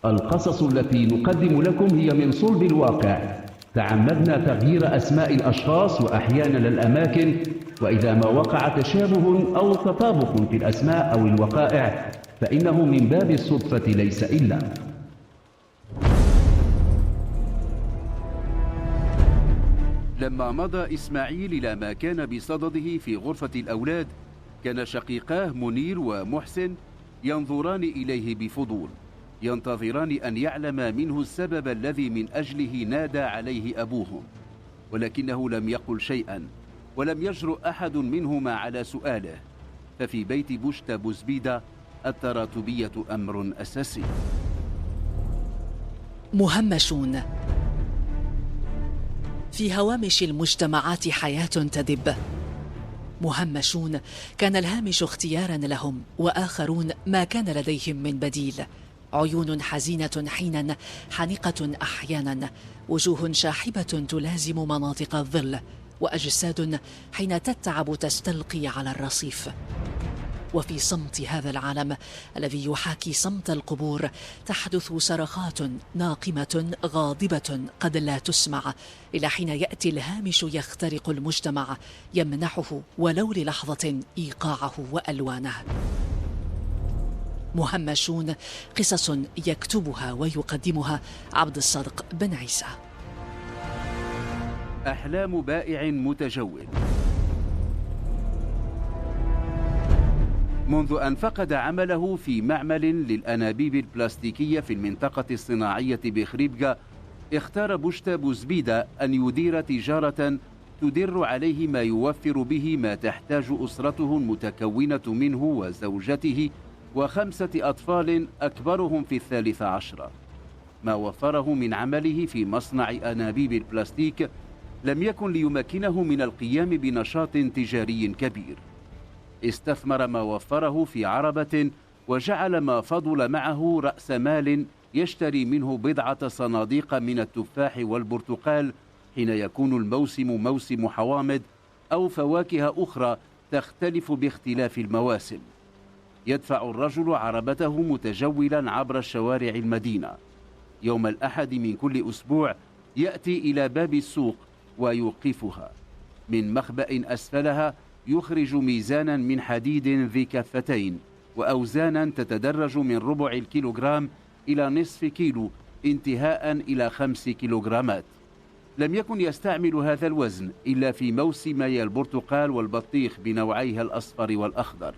القصص التي نقدم لكم هي من صلب الواقع. تعمدنا تغيير أسماء الأشخاص وأحيانا الأماكن، وإذا ما وقع تشابه أو تطابق في الأسماء أو الوقائع فإنه من باب الصدفة ليس إلا. لما مضى إسماعيل إلى ما كان بصدده في غرفة الأولاد، كان شقيقاه منير ومحسن ينظران إليه بفضول، ينتظران أن يعلم منه السبب الذي من أجله نادى عليه أبوهم، ولكنه لم يقل شيئا، ولم يجرؤ أحد منهما على سؤاله. ففي بيت بوشت بوزبيدة التراتبية أمر أساسي. مهمشون. في هوامش المجتمعات حياة تدب. مهمشون كان الهامش اختيارا لهم، وآخرون ما كان لديهم من بديل. عيون حزينة حينا، حانقة أحيانا، وجوه شاحبة تلازم مناطق الظل، وأجساد حين تتعب تستلقي على الرصيف. وفي صمت هذا العالم الذي يحاكي صمت القبور تحدث صرخات ناقمة غاضبة قد لا تسمع، إلى حين يأتي الهامش يخترق المجتمع، يمنحه ولو للحظة إيقاعه وألوانه. مهمشون، قصص يكتبها ويقدمها عبد الصادق بن عيسى. أحلام بائع متجول. منذ أن فقد عمله في معمل للأنابيب البلاستيكية في المنطقة الصناعية بخريبكا، اختار بوشت بوزبيدة أن يدير تجارة تدر عليه ما يوفر به ما تحتاج أسرته المتكونة منه وزوجته و5 أطفال أكبرهم في 13. ما وفره من عمله في مصنع أنابيب البلاستيك لم يكن ليمكنه من القيام بنشاط تجاري كبير. استثمر ما وفره في عربة، وجعل ما فضل معه رأس مال يشتري منه بضعة صناديق من التفاح والبرتقال حين يكون الموسم موسم حوامض، أو فواكه أخرى تختلف باختلاف المواسم. يدفع الرجل عربته متجولا عبر الشوارع المدينة. يوم الأحد من كل أسبوع يأتي إلى باب السوق ويوقفها. من مخبأ أسفلها يخرج ميزانا من حديد ذي كفتين، وأوزانا تتدرج من ربع الكيلوغرام إلى نصف كيلو، انتهاء إلى 5 كيلوغرامات. لم يكن يستعمل هذا الوزن إلا في موسمي البرتقال والبطيخ بنوعيها الأصفر والأخضر.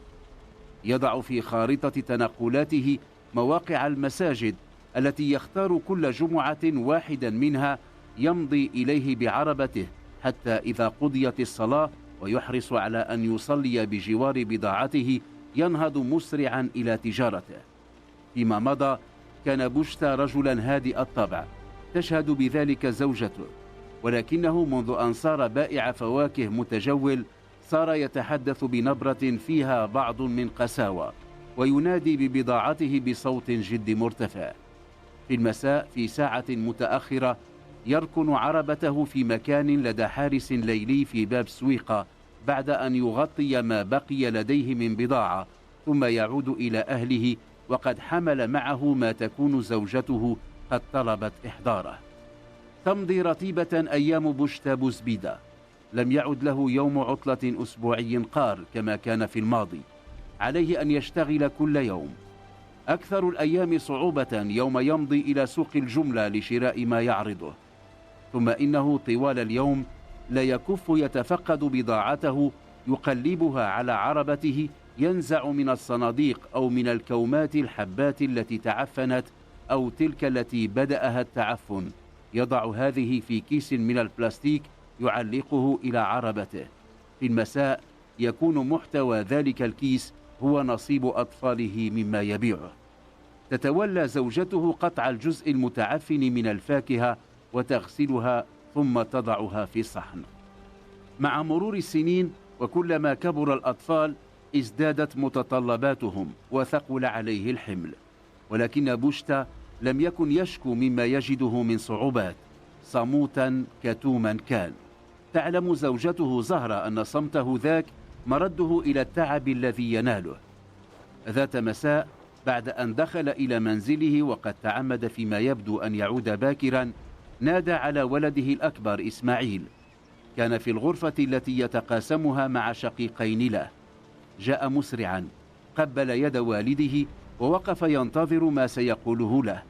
يضع في خارطة تنقلاته مواقع المساجد التي يختار كل جمعة واحدا منها يمضي إليه بعربته، حتى إذا قضيت الصلاة ويحرص على أن يصلي بجوار بضاعته ينهض مسرعا إلى تجارته. فيما مضى كان بوشت رجلا هادئ الطبع، تشهد بذلك زوجته، ولكنه منذ أن صار بائع فواكه متجول صار يتحدث بنبرة فيها بعض من قساوة، وينادي ببضاعته بصوت جد مرتفع. في المساء في ساعة متأخرة يركن عربته في مكان لدى حارس ليلي في باب سويقة بعد أن يغطي ما بقي لديه من بضاعة، ثم يعود إلى أهله وقد حمل معه ما تكون زوجته قد طلبت إحضاره. تمضي رتيبة أيام بوشت بوزبيدة. لم يعد له يوم عطلة أسبوعي قار كما كان في الماضي. عليه أن يشتغل كل يوم. أكثر الأيام صعوبة يوم يمضي إلى سوق الجملة لشراء ما يعرضه. ثم إنه طوال اليوم لا يكف يتفقد بضاعته، يقلبها على عربته، ينزع من الصناديق أو من الكومات الحبات التي تعفنت أو تلك التي بدأها التعفن، يضع هذه في كيس من البلاستيك يعلقه إلى عربته. في المساء يكون محتوى ذلك الكيس هو نصيب أطفاله مما يبيعه. تتولى زوجته قطع الجزء المتعفن من الفاكهة وتغسلها ثم تضعها في صحن. مع مرور السنين وكلما كبر الأطفال ازدادت متطلباتهم وثقل عليه الحمل، ولكن بوشت لم يكن يشكو مما يجده من صعوبات. صموتا كتوما كان. تعلم زوجته زهرة أن صمته ذاك مرده إلى التعب الذي يناله. ذات مساء بعد أن دخل إلى منزله وقد تعمد فيما يبدو أن يعود باكرا، نادى على ولده الأكبر إسماعيل. كان في الغرفة التي يتقاسمها مع شقيقين له. جاء مسرعا، قبل يد والده ووقف ينتظر ما سيقوله له.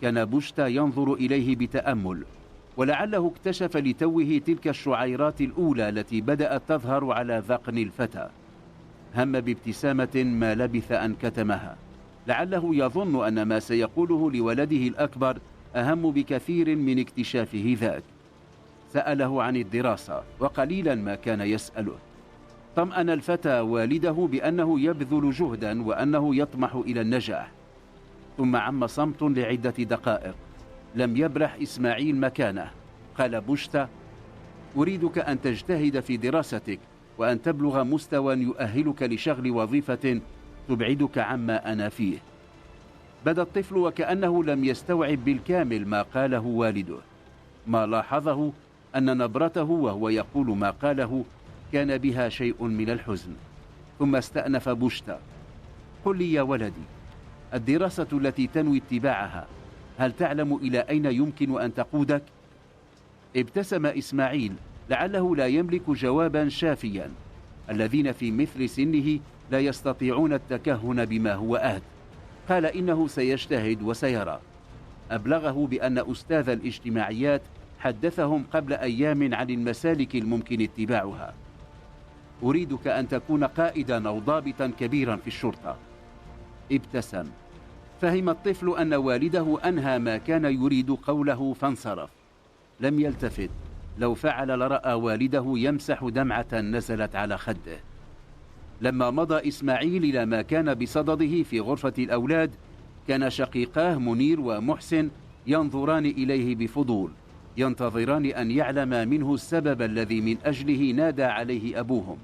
كان بوشتا ينظر إليه بتأمل، ولعله اكتشف لتوه تلك الشعيرات الأولى التي بدأت تظهر على ذقن الفتى. هم بابتسامة ما لبث أن كتمها، لعله يظن أن ما سيقوله لولده الأكبر أهم بكثير من اكتشافه ذاك. سأله عن الدراسة، وقليلا ما كان يسأله. طمأن الفتى والده بأنه يبذل جهدا وأنه يطمح إلى النجاح. ثم عم صمت لعدة دقائق، لم يبرح إسماعيل مكانه. قال بوشتا: أريدك أن تجتهد في دراستك وأن تبلغ مستوى يؤهلك لشغل وظيفة تبعدك عما أنا فيه. بدا الطفل وكأنه لم يستوعب بالكامل ما قاله والده. ما لاحظه أن نبرته وهو يقول ما قاله كان بها شيء من الحزن. ثم استأنف بوشتا: قل لي يا ولدي، الدراسة التي تنوي اتباعها هل تعلم إلى أين يمكن أن تقودك؟ ابتسم إسماعيل، لعله لا يملك جوابا شافيا. الذين في مثل سنه لا يستطيعون التكهن بما هو آت. قال: إنه سيجتهد وسيرى. أبلغه بأن أستاذ الاجتماعيات حدثهم قبل أيام عن المسالك الممكن اتباعها. أريدك أن تكون قائدا أو ضابطا كبيرا في الشرطة. ابتسم. فهم الطفل أن والده أنهى ما كان يريد قوله فانصرف. لم يلتفت، لو فعل لرأى والده يمسح دمعة نزلت على خده. لما مضى إسماعيل إلى ما كان بصدده في غرفة الأولاد، كان شقيقاه منير ومحسن ينظران إليه بفضول، ينتظران أن يعلم منه السبب الذي من أجله نادى عليه أبوهم.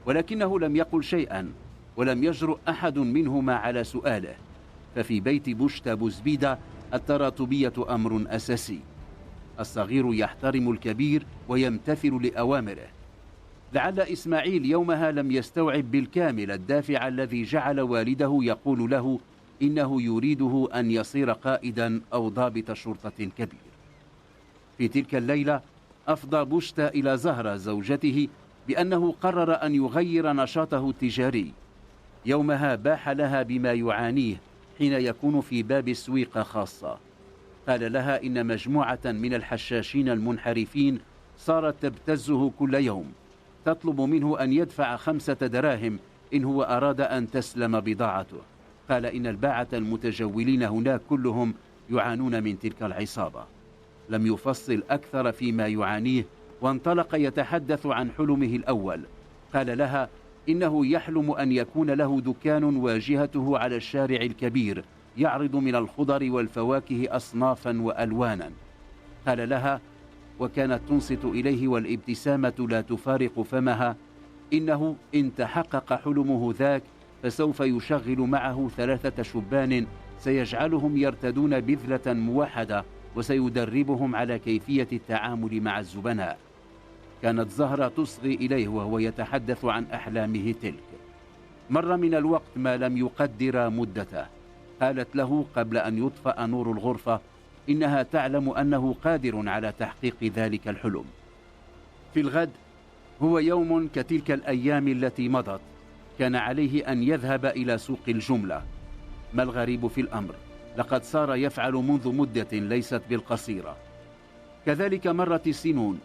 ولكنه لم يقل شيئا، ولم يجرؤ أحد منهما على سؤاله. ففي بيت بوشتا بوزبيدة التراتبية أمر أساسي. الصغير يحترم الكبير ويمتثل لأوامره. لعل إسماعيل يومها لم يستوعب بالكامل الدافع الذي جعل والده يقول له إنه يريده أن يصير قائدا أو ضابط شرطة كبير. في تلك الليلة أفضى بوشتا إلى زهرة زوجته بأنه قرر أن يغير نشاطه التجاري. يومها باح لها بما يعانيه حين يكون في باب السويق خاصة. قال لها إن مجموعة من الحشاشين المنحرفين صارت تبتزه كل يوم، تطلب منه أن يدفع 5 دراهم إن هو أراد أن تسلم بضاعته. قال إن الباعة المتجولين هناك كلهم يعانون من تلك العصابة. لم يفصل أكثر فيما يعانيه، وانطلق يتحدث عن حلمه الأول. قال لها إنه يحلم أن يكون له دكان واجهته على الشارع الكبير يعرض من الخضر والفواكه أصنافا وألوانا. قال لها، وكانت تنصت إليه والابتسامة لا تفارق فمها، إنه إن تحقق حلمه ذاك فسوف يشغل معه 3 شبان سيجعلهم يرتدون بذلة موحدة، وسيدربهم على كيفية التعامل مع الزبناء. كانت زهرة تصغي إليه وهو يتحدث عن أحلامه تلك. مر من الوقت ما لم يقدر مدته. قالت له قبل أن يطفأ نور الغرفة إنها تعلم أنه قادر على تحقيق ذلك الحلم. في الغد هو يوم كتلك الأيام التي مضت. كان عليه أن يذهب إلى سوق الجملة. ما الغريب في الأمر؟ لقد صار يفعل منذ مدة ليست بالقصيرة. كذلك مرت السنون.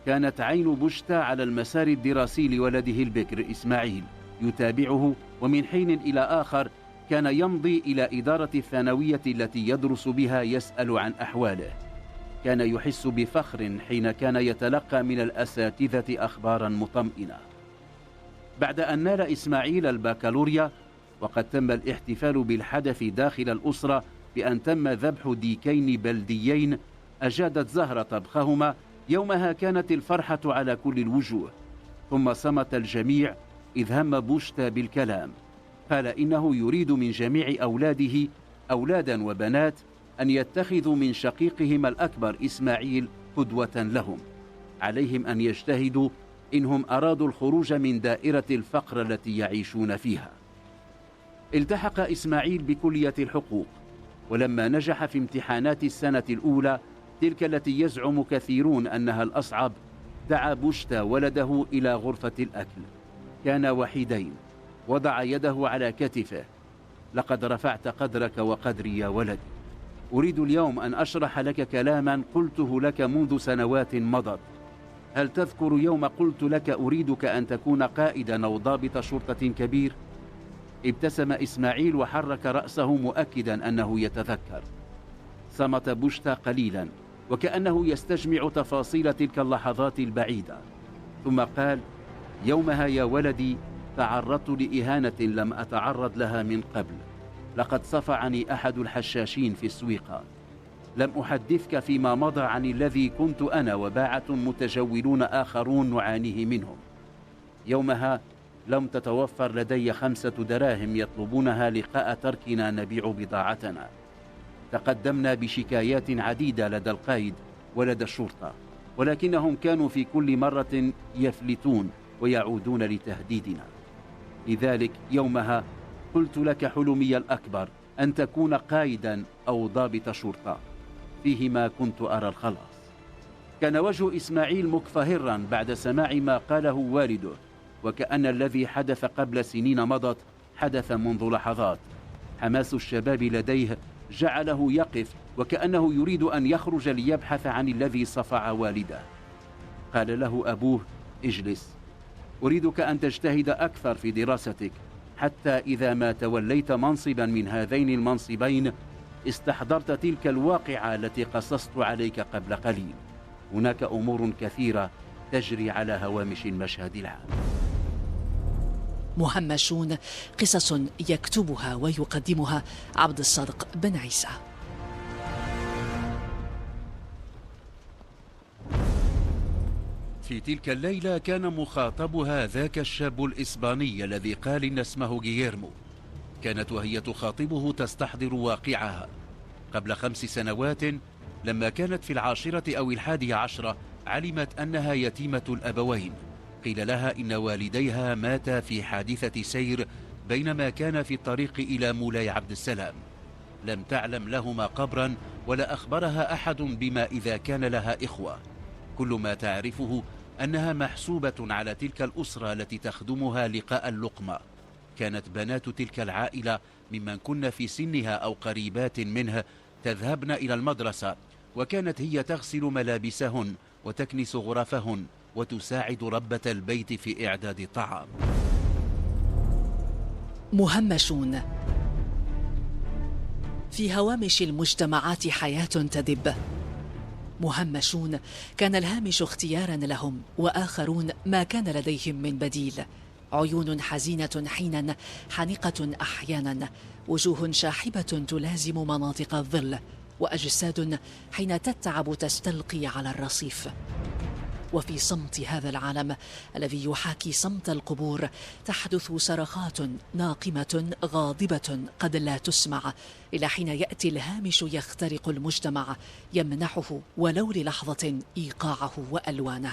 كانت عين بوشتا على المسار الدراسي لولده البكر إسماعيل، يتابعه، ومن حين إلى آخر كان يمضي إلى إدارة الثانوية التي يدرس بها يسأل عن أحواله. كان يحس بفخر حين كان يتلقى من الأساتذة أخبارا مطمئنة. بعد أن نال إسماعيل البكالوريا وقد تم الاحتفال بالحدث داخل الأسرة بأن تم ذبح ديكين بلديين أجادت زهرة طبخهما، يومها كانت الفرحة على كل الوجوه. ثم صمت الجميع إذ هم بوشتا بالكلام. قال إنه يريد من جميع أولاده، أولادا وبنات، أن يتخذوا من شقيقهم الأكبر إسماعيل قدوة لهم. عليهم أن يجتهدوا إنهم أرادوا الخروج من دائرة الفقر التي يعيشون فيها. التحق إسماعيل بكلية الحقوق، ولما نجح في امتحانات السنة الأولى تلك التي يزعم كثيرون أنها الأصعب، دعا بوشتا ولده إلى غرفة الأكل. كان وحيدين. وضع يده على كتفه. لقد رفعت قدرك وقدري يا ولدي. أريد اليوم أن أشرح لك كلاما قلته لك منذ سنوات مضت. هل تذكر يوم قلت لك أريدك أن تكون قائدا أو ضابط شرطة كبير؟ ابتسم إسماعيل وحرك رأسه مؤكدا أنه يتذكر. صمت بوشتا قليلا وكأنه يستجمع تفاصيل تلك اللحظات البعيدة، ثم قال: يومها يا ولدي تعرضت لإهانة لم أتعرض لها من قبل. لقد صفعني أحد الحشاشين في السويقة. لم أحدثك فيما مضى عن الذي كنت أنا وباعة متجولون آخرون نعانيه منهم. يومها لم تتوفر لدي 5 دراهم يطلبونها لقاء تركنا نبيع بضاعتنا. تقدمنا بشكايات عديدة لدى القائد ولدى الشرطة، ولكنهم كانوا في كل مرة يفلتون ويعودون لتهديدنا. لذلك يومها قلت لك حلمي الأكبر أن تكون قائدا أو ضابط شرطة، فيهما كنت أرى الخلاص. كان وجه إسماعيل مكفهرا بعد سماع ما قاله والده، وكأن الذي حدث قبل سنين مضت حدث منذ لحظات. حماس الشباب لديه جعله يقف وكأنه يريد أن يخرج ليبحث عن الذي صفع والده. قال له أبوه: اجلس، أريدك أن تجتهد أكثر في دراستك، حتى إذا ما توليت منصبا من هذين المنصبين استحضرت تلك الواقعة التي قصصت عليك قبل قليل. هناك أمور كثيرة تجري على هوامش المشهد العام. مهمشون، قصص يكتبها ويقدمها عبد الصادق بن عيسى. في تلك الليلة كان مخاطبها ذاك الشاب الإسباني الذي قال إن اسمه غييرمو. كانت وهي تخاطبه تستحضر واقعها. قبل 5 سنوات لما كانت في 10 أو 11 علمت أنها يتيمة الأبوين. قيل لها إن والديها ماتا في حادثة سير بينما كان في الطريق إلى مولاي عبد السلام. لم تعلم لهما قبرا ولا أخبرها أحد بما إذا كان لها إخوة. كل ما تعرفه أنها محسوبة على تلك الأسرة التي تخدمها لقاء اللقمة. كانت بنات تلك العائلة ممن كن في سنها أو قريبات منه تذهبن إلى المدرسة، وكانت هي تغسل ملابسهن وتكنس غرفهن وتساعد ربة البيت في إعداد الطعام. مهمشون. في هوامش المجتمعات حياة تدب. مهمشون كان الهامش اختيارا لهم، وآخرون ما كان لديهم من بديل. عيون حزينة حينا، حانقة أحيانا، وجوه شاحبة تلازم مناطق الظل، وأجساد حين تتعب تستلقي على الرصيف. وفي صمت هذا العالم الذي يحاكي صمت القبور تحدث صرخات ناقمة غاضبة قد لا تسمع، إلى حين يأتي الهامش يخترق المجتمع يمنحه ولو للحظة إيقاعه وألوانه.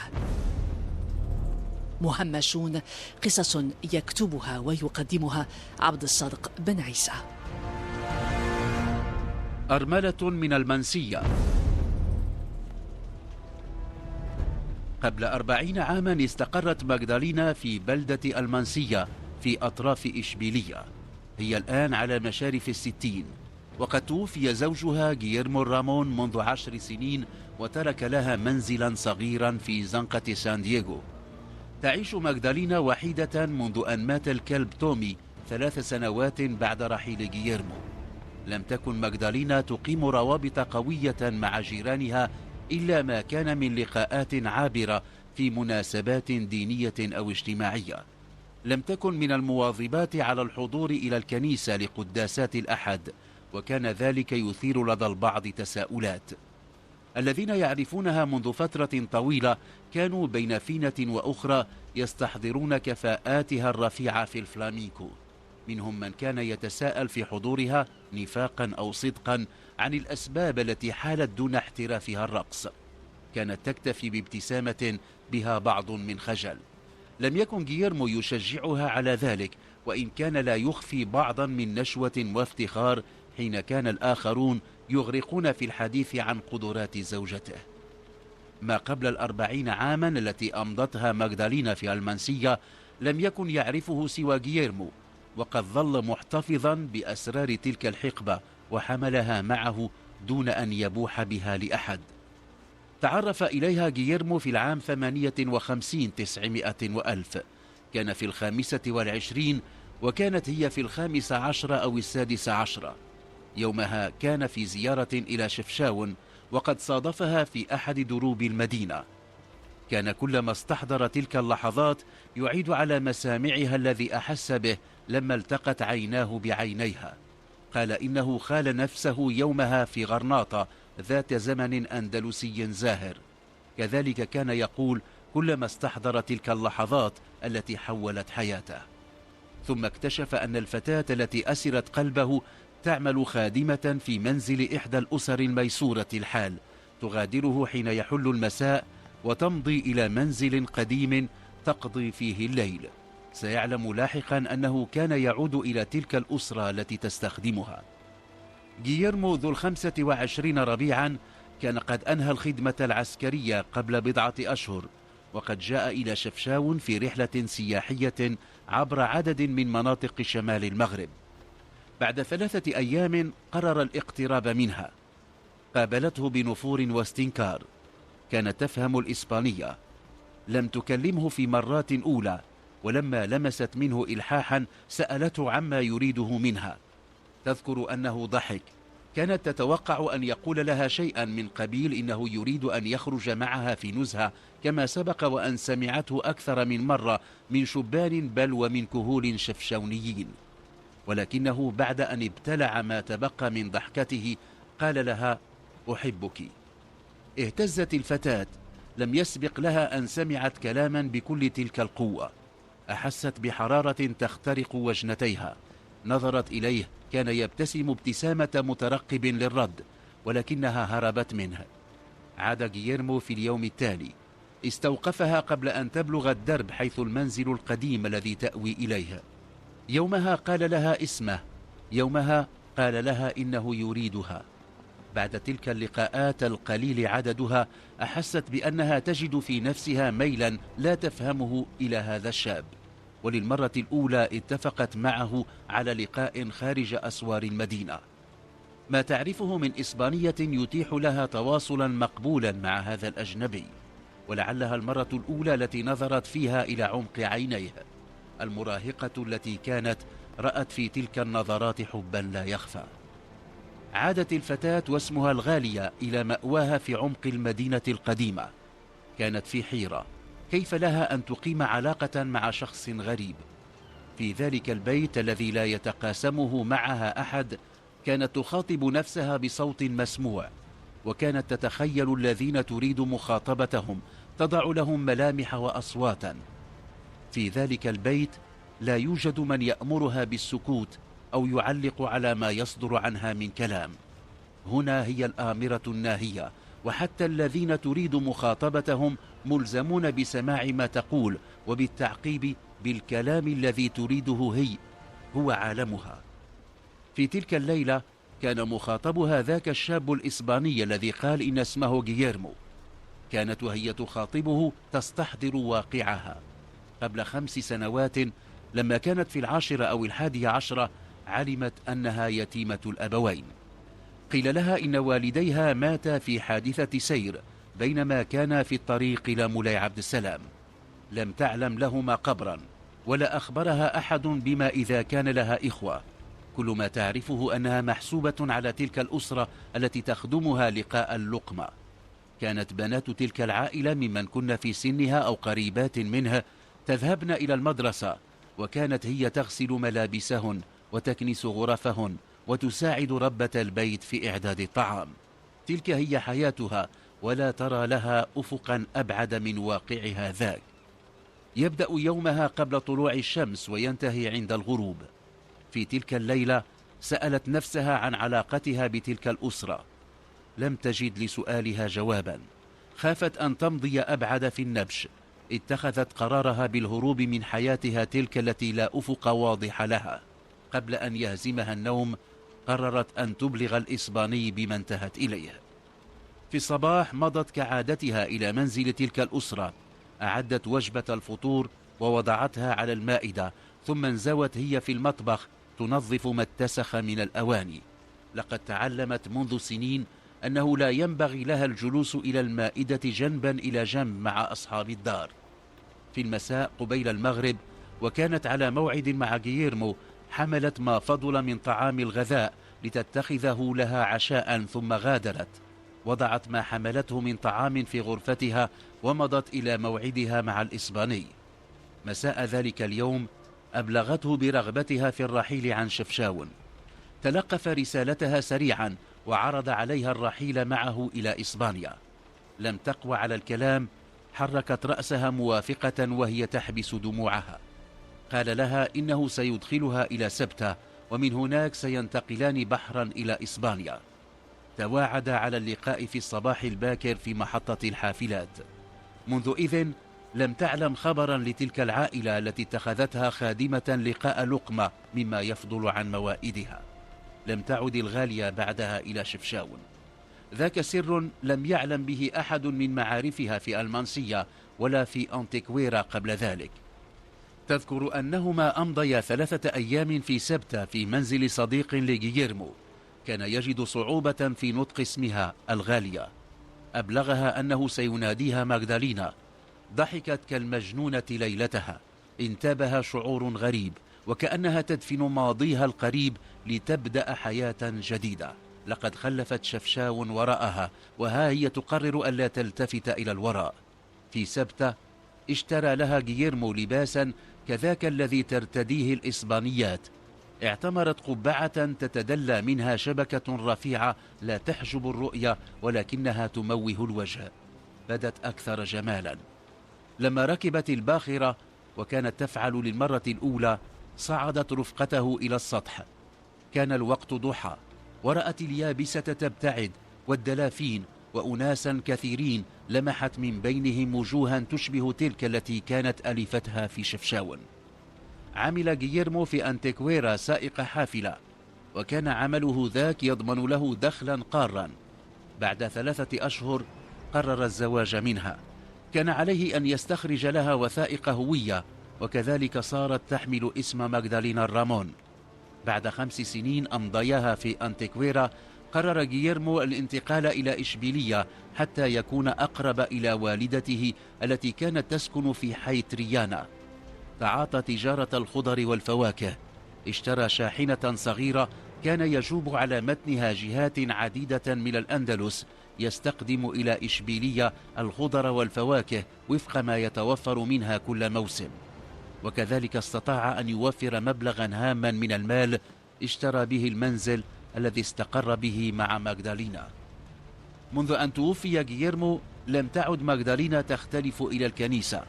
مهمشون، قصص يكتبها ويقدمها عبد الصادق بن عيسى. أرملة من المنسية. قبل 40 عاما استقرت ماغدالينا في بلدة المنسية في أطراف إشبيلية. هي الآن على مشارف 60، وقد توفي زوجها غييرمو رامون منذ 10 سنين وترك لها منزلا صغيرا في زنقة سان دييغو. تعيش ماغدالينا وحيدة منذ أن مات الكلب تومي 3 سنوات بعد رحيل غييرمو. لم تكن ماغدالينا تقيم روابط قوية مع جيرانها إلا ما كان من لقاءات عابرة في مناسبات دينية أو اجتماعية. لم تكن من المواظبات على الحضور إلى الكنيسة لقداسات الأحد، وكان ذلك يثير لدى البعض تساؤلات. الذين يعرفونها منذ فترة طويلة كانوا بين فينة وأخرى يستحضرون كفاءاتها الرفيعة في الفلامينكو. منهم من كان يتساءل في حضورها نفاقا أو صدقا عن الأسباب التي حالت دون احترافها الرقص. كانت تكتفي بابتسامة بها بعض من خجل. لم يكن غييرمو يشجعها على ذلك، وإن كان لا يخفي بعضا من نشوة وافتخار حين كان الآخرون يغرقون في الحديث عن قدرات زوجته. ما قبل 40 عاما التي أمضتها ماغدالينا في المانسية لم يكن يعرفه سوى غييرمو، وقد ظل محتفظا بأسرار تلك الحقبة وحملها معه دون أن يبوح بها لأحد. تعرف إليها غييرمو في العام 58 900 وألف، كان في 25 وكانت هي في 15 أو 16. يومها كان في زيارة إلى شفشاون وقد صادفها في أحد دروب المدينة. كان كلما استحضر تلك اللحظات يعيد على مسامعها الذي أحس به لما التقت عيناه بعينيها. قال إنه خال نفسه يومها في غرناطة ذات زمن أندلسي زاهر. كذلك كان يقول كلما استحضر تلك اللحظات التي حولت حياته. ثم اكتشف أن الفتاة التي أسرت قلبه تعمل خادمة في منزل إحدى الأسر الميسورة الحال، تغادره حين يحل المساء وتمضي إلى منزل قديم تقضي فيه الليل. سيعلم لاحقا أنه كان يعود إلى تلك الأسرة التي تستخدمها. غييرمو ذو 25 ربيعا كان قد أنهى الخدمة العسكرية قبل بضعة أشهر، وقد جاء إلى شفشاون في رحلة سياحية عبر عدد من مناطق شمال المغرب. بعد 3 أيام قرر الاقتراب منها. قابلته بنفور واستنكار. كانت تفهم الإسبانية. لم تكلمه في مرات أولى، ولما لمست منه إلحاحا سألته عما يريده منها. تذكر أنه ضحك. كانت تتوقع أن يقول لها شيئا من قبيل إنه يريد أن يخرج معها في نزهة، كما سبق وأن سمعته أكثر من مرة من شبان بل ومن كهول شفشاونيين. ولكنه بعد أن ابتلع ما تبقى من ضحكته قال لها: أحبك. اهتزت الفتاة. لم يسبق لها أن سمعت كلاما بكل تلك القوة. أحست بحرارة تخترق وجنتيها. نظرت إليه، كان يبتسم ابتسامة مترقب للرد، ولكنها هربت منه. عاد غييرمو في اليوم التالي. استوقفها قبل أن تبلغ الدرب حيث المنزل القديم الذي تأوي إليه. يومها قال لها اسمه. يومها قال لها إنه يريدها. بعد تلك اللقاءات القليل عددها أحست بأنها تجد في نفسها ميلا لا تفهمه إلى هذا الشاب. وللمرة الأولى اتفقت معه على لقاء خارج أسوار المدينة. ما تعرفه من إسبانية يتيح لها تواصلا مقبولا مع هذا الأجنبي، ولعلها المرة الأولى التي نظرت فيها إلى عمق عينيه. المراهقة التي كانت رأت في تلك النظرات حبا لا يخفى. عادت الفتاة واسمها الغالية إلى مأواها في عمق المدينة القديمة. كانت في حيرة. كيف لها أن تقيم علاقة مع شخص غريب؟ في ذلك البيت الذي لا يتقاسمه معها أحد كانت تخاطب نفسها بصوت مسموع، وكانت تتخيل الذين تريد مخاطبتهم، تضع لهم ملامح وأصواتا. في ذلك البيت لا يوجد من يأمرها بالسكوت أو يعلق على ما يصدر عنها من كلام. هنا هي الآمرة الناهية، وحتى الذين تريد مخاطبتهم ملزمون بسماع ما تقول وبالتعقيب بالكلام الذي تريده هي. هو عالمها. في تلك الليلة كان مخاطبها ذاك الشاب الإسباني الذي قال إن اسمه غييرمو. كانت وهي تخاطبه تستحضر واقعها. قبل 5 سنوات لما كانت في 10 أو 11 علمت أنها يتيمة الأبوين. قيل لها إن والديها ماتا في حادثة سير بينما كان في الطريق إلى مولاي عبد السلام. لم تعلم لهما قبرا، ولا أخبرها أحد بما إذا كان لها إخوة. كل ما تعرفه أنها محسوبة على تلك الأسرة التي تخدمها لقاء اللقمة. كانت بنات تلك العائلة ممن كن في سنها أو قريبات منها تذهبن إلى المدرسة، وكانت هي تغسل ملابسهن وتكنس غرفهن وتساعد ربة البيت في إعداد الطعام. تلك هي حياتها، ولا ترى لها أفقا أبعد من واقعها ذاك. يبدأ يومها قبل طلوع الشمس وينتهي عند الغروب. في تلك الليلة سألت نفسها عن علاقتها بتلك الأسرة. لم تجد لسؤالها جوابا. خافت أن تمضي أبعد في النبش. اتخذت قرارها بالهروب من حياتها تلك التي لا أفق واضح لها. قبل أن يهزمها النوم قررت أن تبلغ الإسباني بما انتهت إليه. في الصباح مضت كعادتها إلى منزل تلك الأسرة، أعدت وجبة الفطور ووضعتها على المائدة، ثم انزوت هي في المطبخ تنظف ما اتسخ من الأواني. لقد تعلمت منذ سنين أنه لا ينبغي لها الجلوس إلى المائدة جنبا إلى جنب مع أصحاب الدار. في المساء قبيل المغرب وكانت على موعد مع غييرمو، حملت ما فضل من طعام الغذاء لتتخذه لها عشاء ثم غادرت. وضعت ما حملته من طعام في غرفتها ومضت إلى موعدها مع الإسباني. مساء ذلك اليوم أبلغته برغبتها في الرحيل عن شفشاون. تلقف رسالتها سريعا وعرض عليها الرحيل معه إلى إسبانيا. لم تقوى على الكلام، حركت رأسها موافقة وهي تحبس دموعها. قال لها إنه سيدخلها إلى سبتة، ومن هناك سينتقلان بحرا إلى إسبانيا. تواعد على اللقاء في الصباح الباكر في محطة الحافلات. منذ إذن لم تعلم خبرا لتلك العائلة التي اتخذتها خادمة لقاء لقمة مما يفضل عن موائدها. لم تعد الغالية بعدها إلى شفشاون. ذاك سر لم يعلم به أحد من معارفها في المانسية ولا في أنتيكويرا قبل ذلك. تذكر أنهما أمضيا 3 أيام في سبتة في منزل صديق لغييرمو. كان يجد صعوبة في نطق اسمها الغالية. أبلغها أنه سيناديها ماغدالينا. ضحكت كالمجنونة ليلتها. انتابها شعور غريب وكأنها تدفن ماضيها القريب لتبدأ حياة جديدة. لقد خلفت شفشاون وراءها، وها هي تقرر ألا تلتفت إلى الوراء. في سبتة اشترى لها غييرمو لباسا كذاك الذي ترتديه الإسبانيات. اعتمرت قبعة تتدلى منها شبكة رفيعة لا تحجب الرؤية ولكنها تموه الوجه. بدت أكثر جمالا. لما ركبت الباخرة وكانت تفعل للمرة الأولى، صعدت رفقته إلى السطح. كان الوقت ضحى، ورأت اليابسة تبتعد والدلافين وأناسا كثيرين لمحت من بينهم وجوها تشبه تلك التي كانت ألفتها في شفشاون. عمل غييرمو في أنتيكويرا سائق حافلة، وكان عمله ذاك يضمن له دخلا قارا. بعد 3 أشهر قرر الزواج منها. كان عليه أن يستخرج لها وثائق هوية، وكذلك صارت تحمل اسم ماغدالينا رامون. بعد 5 سنين أمضياها في أنتيكويرا، قرر غييرمو الانتقال إلى إشبيلية حتى يكون أقرب إلى والدته التي كانت تسكن في حي تريانا. تعاطى تجارة الخضر والفواكه. اشترى شاحنة صغيرة كان يجوب على متنها جهات عديدة من الأندلس، يستقدم إلى إشبيلية الخضر والفواكه وفق ما يتوفر منها كل موسم. وكذلك استطاع أن يوفر مبلغا هاما من المال اشترى به المنزل الذي استقر به مع ماغدالينا. منذ أن توفي غييرمو لم تعد ماغدالينا تختلف إلى الكنيسة.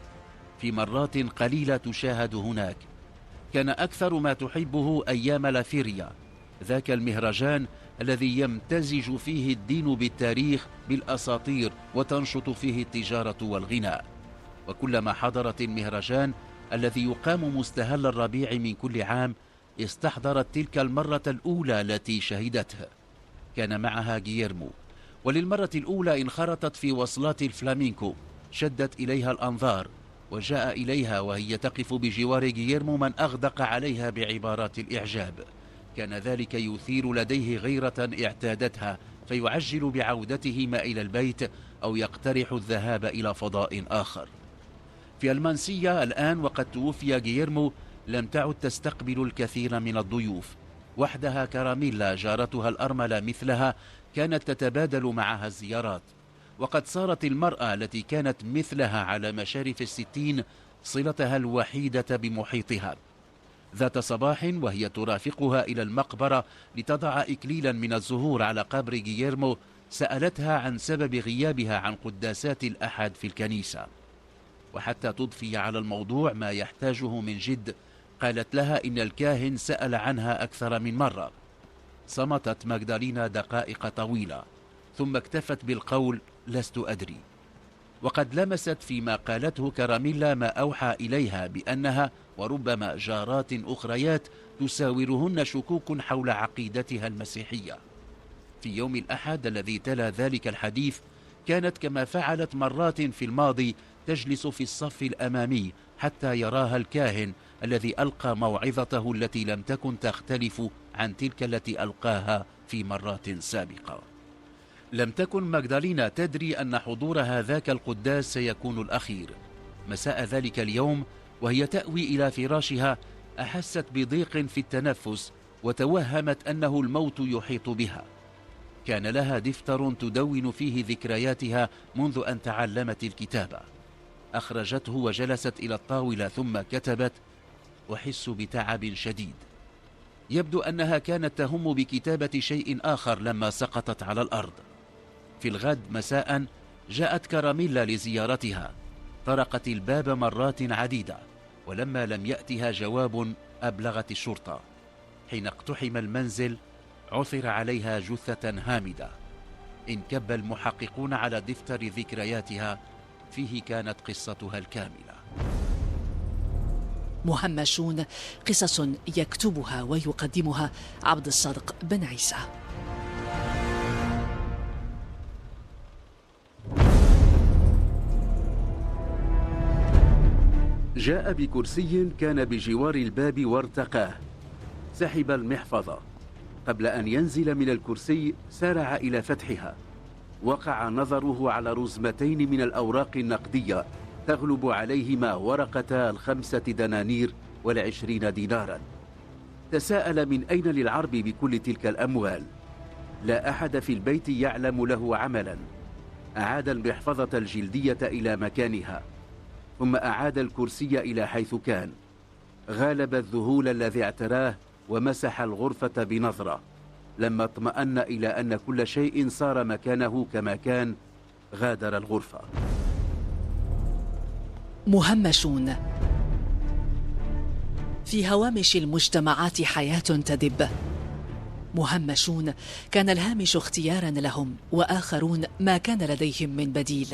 في مرات قليلة تشاهد هناك. كان أكثر ما تحبه أيام لافيريا، ذاك المهرجان الذي يمتزج فيه الدين بالتاريخ بالأساطير وتنشط فيه التجارة والغناء. وكلما حضرت المهرجان الذي يقام مستهل الربيع من كل عام، استحضرت تلك المرة الأولى التي شهدتها. كان معها غييرمو، وللمرة الأولى انخرطت في وصلات الفلامينكو. شدت إليها الأنظار، وجاء إليها وهي تقف بجوار غييرمو من أغدق عليها بعبارات الإعجاب. كان ذلك يثير لديه غيرة اعتادتها، فيعجل بعودتهما إلى البيت أو يقترح الذهاب إلى فضاء آخر. في المانسية الآن وقد توفي غييرمو لم تعد تستقبل الكثير من الضيوف. وحدها كاراميلا جارتها الأرملة مثلها كانت تتبادل معها الزيارات. وقد صارت المرأة التي كانت مثلها على مشارف 60 صلتها الوحيدة بمحيطها. ذات صباح وهي ترافقها إلى المقبرة لتضع إكليلا من الزهور على قبر غييرمو، سألتها عن سبب غيابها عن قداسات الأحد في الكنيسة. وحتى تضفي على الموضوع ما يحتاجه من جد، قالت لها إن الكاهن سأل عنها أكثر من مرة. صمتت ماغدالينا دقائق طويلة، ثم اكتفت بالقول: لست أدري. وقد لمست فيما قالته كراميلا ما أوحى إليها بأنها وربما جارات أخريات تساورهن شكوك حول عقيدتها المسيحية. في يوم الأحد الذي تلا ذلك الحديث كانت كما فعلت مرات في الماضي تجلس في الصف الأمامي حتى يراها الكاهن الذي ألقى موعظته التي لم تكن تختلف عن تلك التي ألقاها في مرات سابقة. لم تكن ماغدالينا تدري أن حضورها ذاك القداس سيكون الأخير. مساء ذلك اليوم وهي تأوي إلى فراشها أحست بضيق في التنفس وتوهمت أنه الموت يحيط بها. كان لها دفتر تدون فيه ذكرياتها منذ أن تعلمت الكتابة. أخرجته وجلست إلى الطاولة ثم كتبت: أحس بتعب شديد. يبدو أنها كانت تهم بكتابة شيء آخر لما سقطت على الأرض. في الغد مساء جاءت كراميلا لزيارتها. طرقت الباب مرات عديدة ولما لم يأتها جواب أبلغت الشرطة. حين اقتحم المنزل عثر عليها جثة هامدة. انكب المحققون على دفتر ذكرياتها فيه كانت قصتها الكاملة. مهمشون، قصص يكتبها ويقدمها عبد الصادق بن عيسى. جاء بكرسي كان بجوار الباب وارتقاه. سحب المحفظة. قبل أن ينزل من الكرسي سارع إلى فتحها. وقع نظره على رزمتين من الأوراق النقدية تغلب عليهما ورقة 5 دنانير و20 دينارا. تساءل من أين للعرب بكل تلك الأموال. لا أحد في البيت يعلم له عملا. أعاد المحفظة الجلدية إلى مكانها ثم أعاد الكرسي إلى حيث كان. غالب الذهول الذي اعتراه ومسح الغرفة بنظرة. لما اطمأن إلى أن كل شيء صار مكانه كما كان غادر الغرفة. مهمشون. في هوامش المجتمعات حياة تدب. مهمشون كان الهامش اختيارا لهم وآخرون ما كان لديهم من بديل.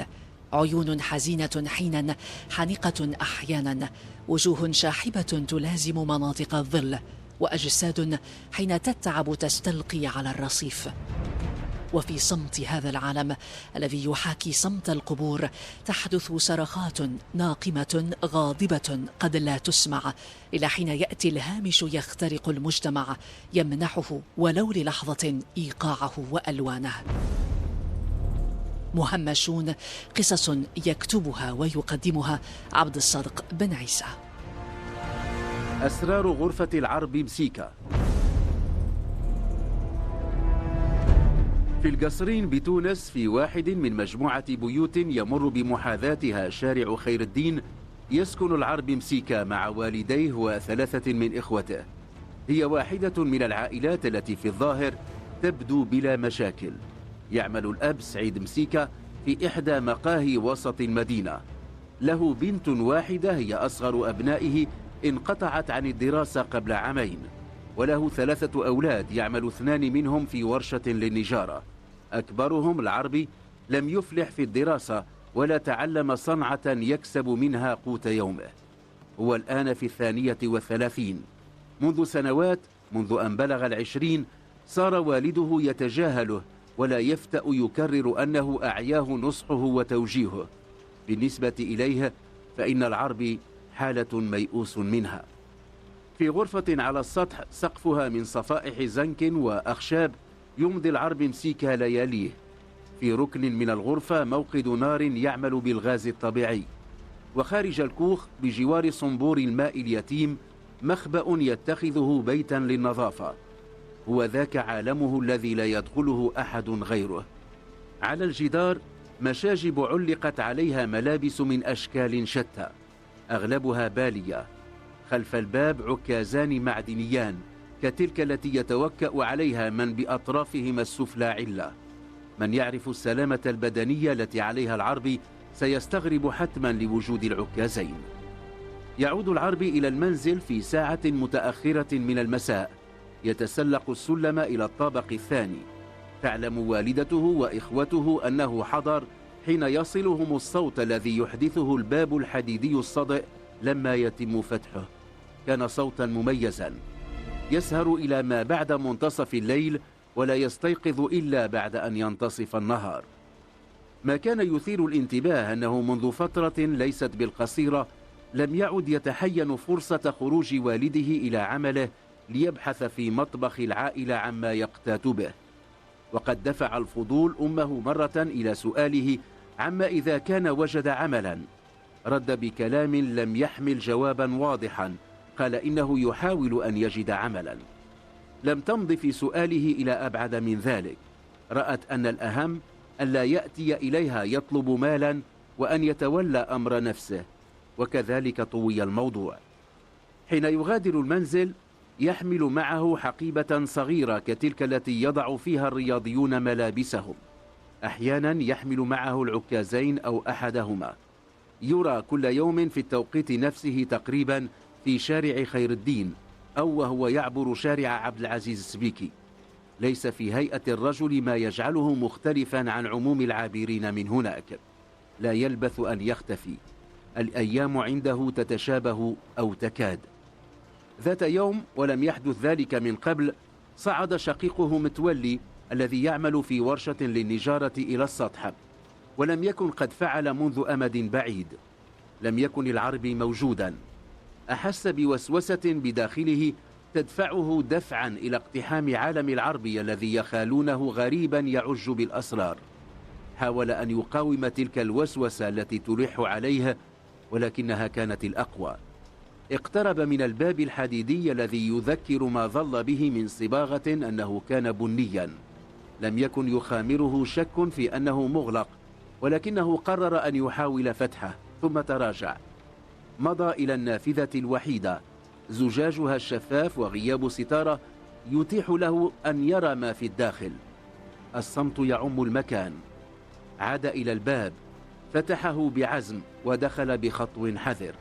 عيون حزينة حينا، حانقة أحيانا، وجوه شاحبة تلازم مناطق الظل، وأجساد حين تتعب تستلقي على الرصيف. وفي صمت هذا العالم الذي يحاكي صمت القبور تحدث صرخات ناقمة غاضبة قد لا تسمع، إلى حين يأتي الهامش يخترق المجتمع يمنحه ولو للحظة إيقاعه وألوانه. مهمشون، قصص يكتبها ويقدمها عبد الصادق بن عيسى. أسرار غرفة العرب مسيكا. في القصرين بتونس، في واحد من مجموعة بيوت يمر بمحاذاتها شارع خير الدين، يسكن العرب مسيكا مع والديه و3 من إخوته. هي واحدة من العائلات التي في الظاهر تبدو بلا مشاكل. يعمل الأب سعيد مسيكا في إحدى مقاهي وسط المدينة. له بنت واحدة هي أصغر أبنائه، انقطعت عن الدراسة قبل عامين. وله 3 أولاد يعمل 2 منهم في ورشة للنجارة. أكبرهم العربي لم يفلح في الدراسة ولا تعلم صنعة يكسب منها قوت يومه. هو الآن في 32. منذ سنوات، منذ أن بلغ 20، صار والده يتجاهله ولا يفتأ يكرر أنه أعياه نصحه وتوجيهه. بالنسبة إليه فإن العرب حالة ميؤوس منها. في غرفة على السطح سقفها من صفائح زنك وأخشاب يمضي العرب مسيكا لياليه. في ركن من الغرفة موقد نار يعمل بالغاز الطبيعي. وخارج الكوخ بجوار صنبور الماء اليتيم مخبأ يتخذه بيتا للنظافة. هو ذاك عالمه الذي لا يدخله أحد غيره. على الجدار مشاجب علقت عليها ملابس من أشكال شتى، أغلبها بالية. خلف الباب عكازان معدنيان كتلك التي يتوكأ عليها من بأطرافهما السفلى علة. من يعرف السلامة البدنية التي عليها العربي سيستغرب حتما لوجود العكازين. يعود العربي إلى المنزل في ساعة متأخرة من المساء. يتسلق السلم إلى الطابق الثاني. تعلم والدته وإخوته أنه حضر حين يصلهم الصوت الذي يحدثه الباب الحديدي الصدئ لما يتم فتحه. كان صوتا مميزا يسهر إلى ما بعد منتصف الليل ولا يستيقظ إلا بعد أن ينتصف النهار. ما كان يثير الانتباه أنه منذ فترة ليست بالقصيرة لم يعد يتحين فرصة خروج والده إلى عمله ليبحث في مطبخ العائلة عما يقتات به، وقد دفع الفضول أمه مرة إلى سؤاله عما إذا كان وجد عملا. رد بكلام لم يحمل جوابا واضحا، قال إنه يحاول أن يجد عملا. لم تمض في سؤاله إلى أبعد من ذلك، رأت أن الأهم أن لا يأتي إليها يطلب مالا وأن يتولى أمر نفسه، وكذلك طوي الموضوع. حين يغادر المنزل يحمل معه حقيبة صغيرة كتلك التي يضع فيها الرياضيون ملابسهم، أحيانا يحمل معه العكازين أو أحدهما. يرى كل يوم في التوقيت نفسه تقريبا في شارع خير الدين أو وهو يعبر شارع عبد العزيز السبيكي. ليس في هيئة الرجل ما يجعله مختلفا عن عموم العابرين من هناك. لا يلبث أن يختفي، الأيام عنده تتشابه أو تكاد. ذات يوم ولم يحدث ذلك من قبل صعد شقيقه متولي الذي يعمل في ورشة للنجارة إلى السطح، ولم يكن قد فعل منذ أمد بعيد. لم يكن العربي موجودا. أحس بوسوسة بداخله تدفعه دفعا إلى اقتحام عالم العربي الذي يخالونه غريبا يعج بالأسرار. حاول أن يقاوم تلك الوسوسة التي تلح عليه، ولكنها كانت الأقوى. اقترب من الباب الحديدي الذي يذكر ما ظل به من صباغة أنه كان بنيا. لم يكن يخامره شك في أنه مغلق، ولكنه قرر أن يحاول فتحه، ثم تراجع. مضى إلى النافذة الوحيدة، زجاجها الشفاف وغياب ستارة يتيح له أن يرى ما في الداخل. الصمت يعم المكان. عاد إلى الباب، فتحه بعزم ودخل بخطو حذر.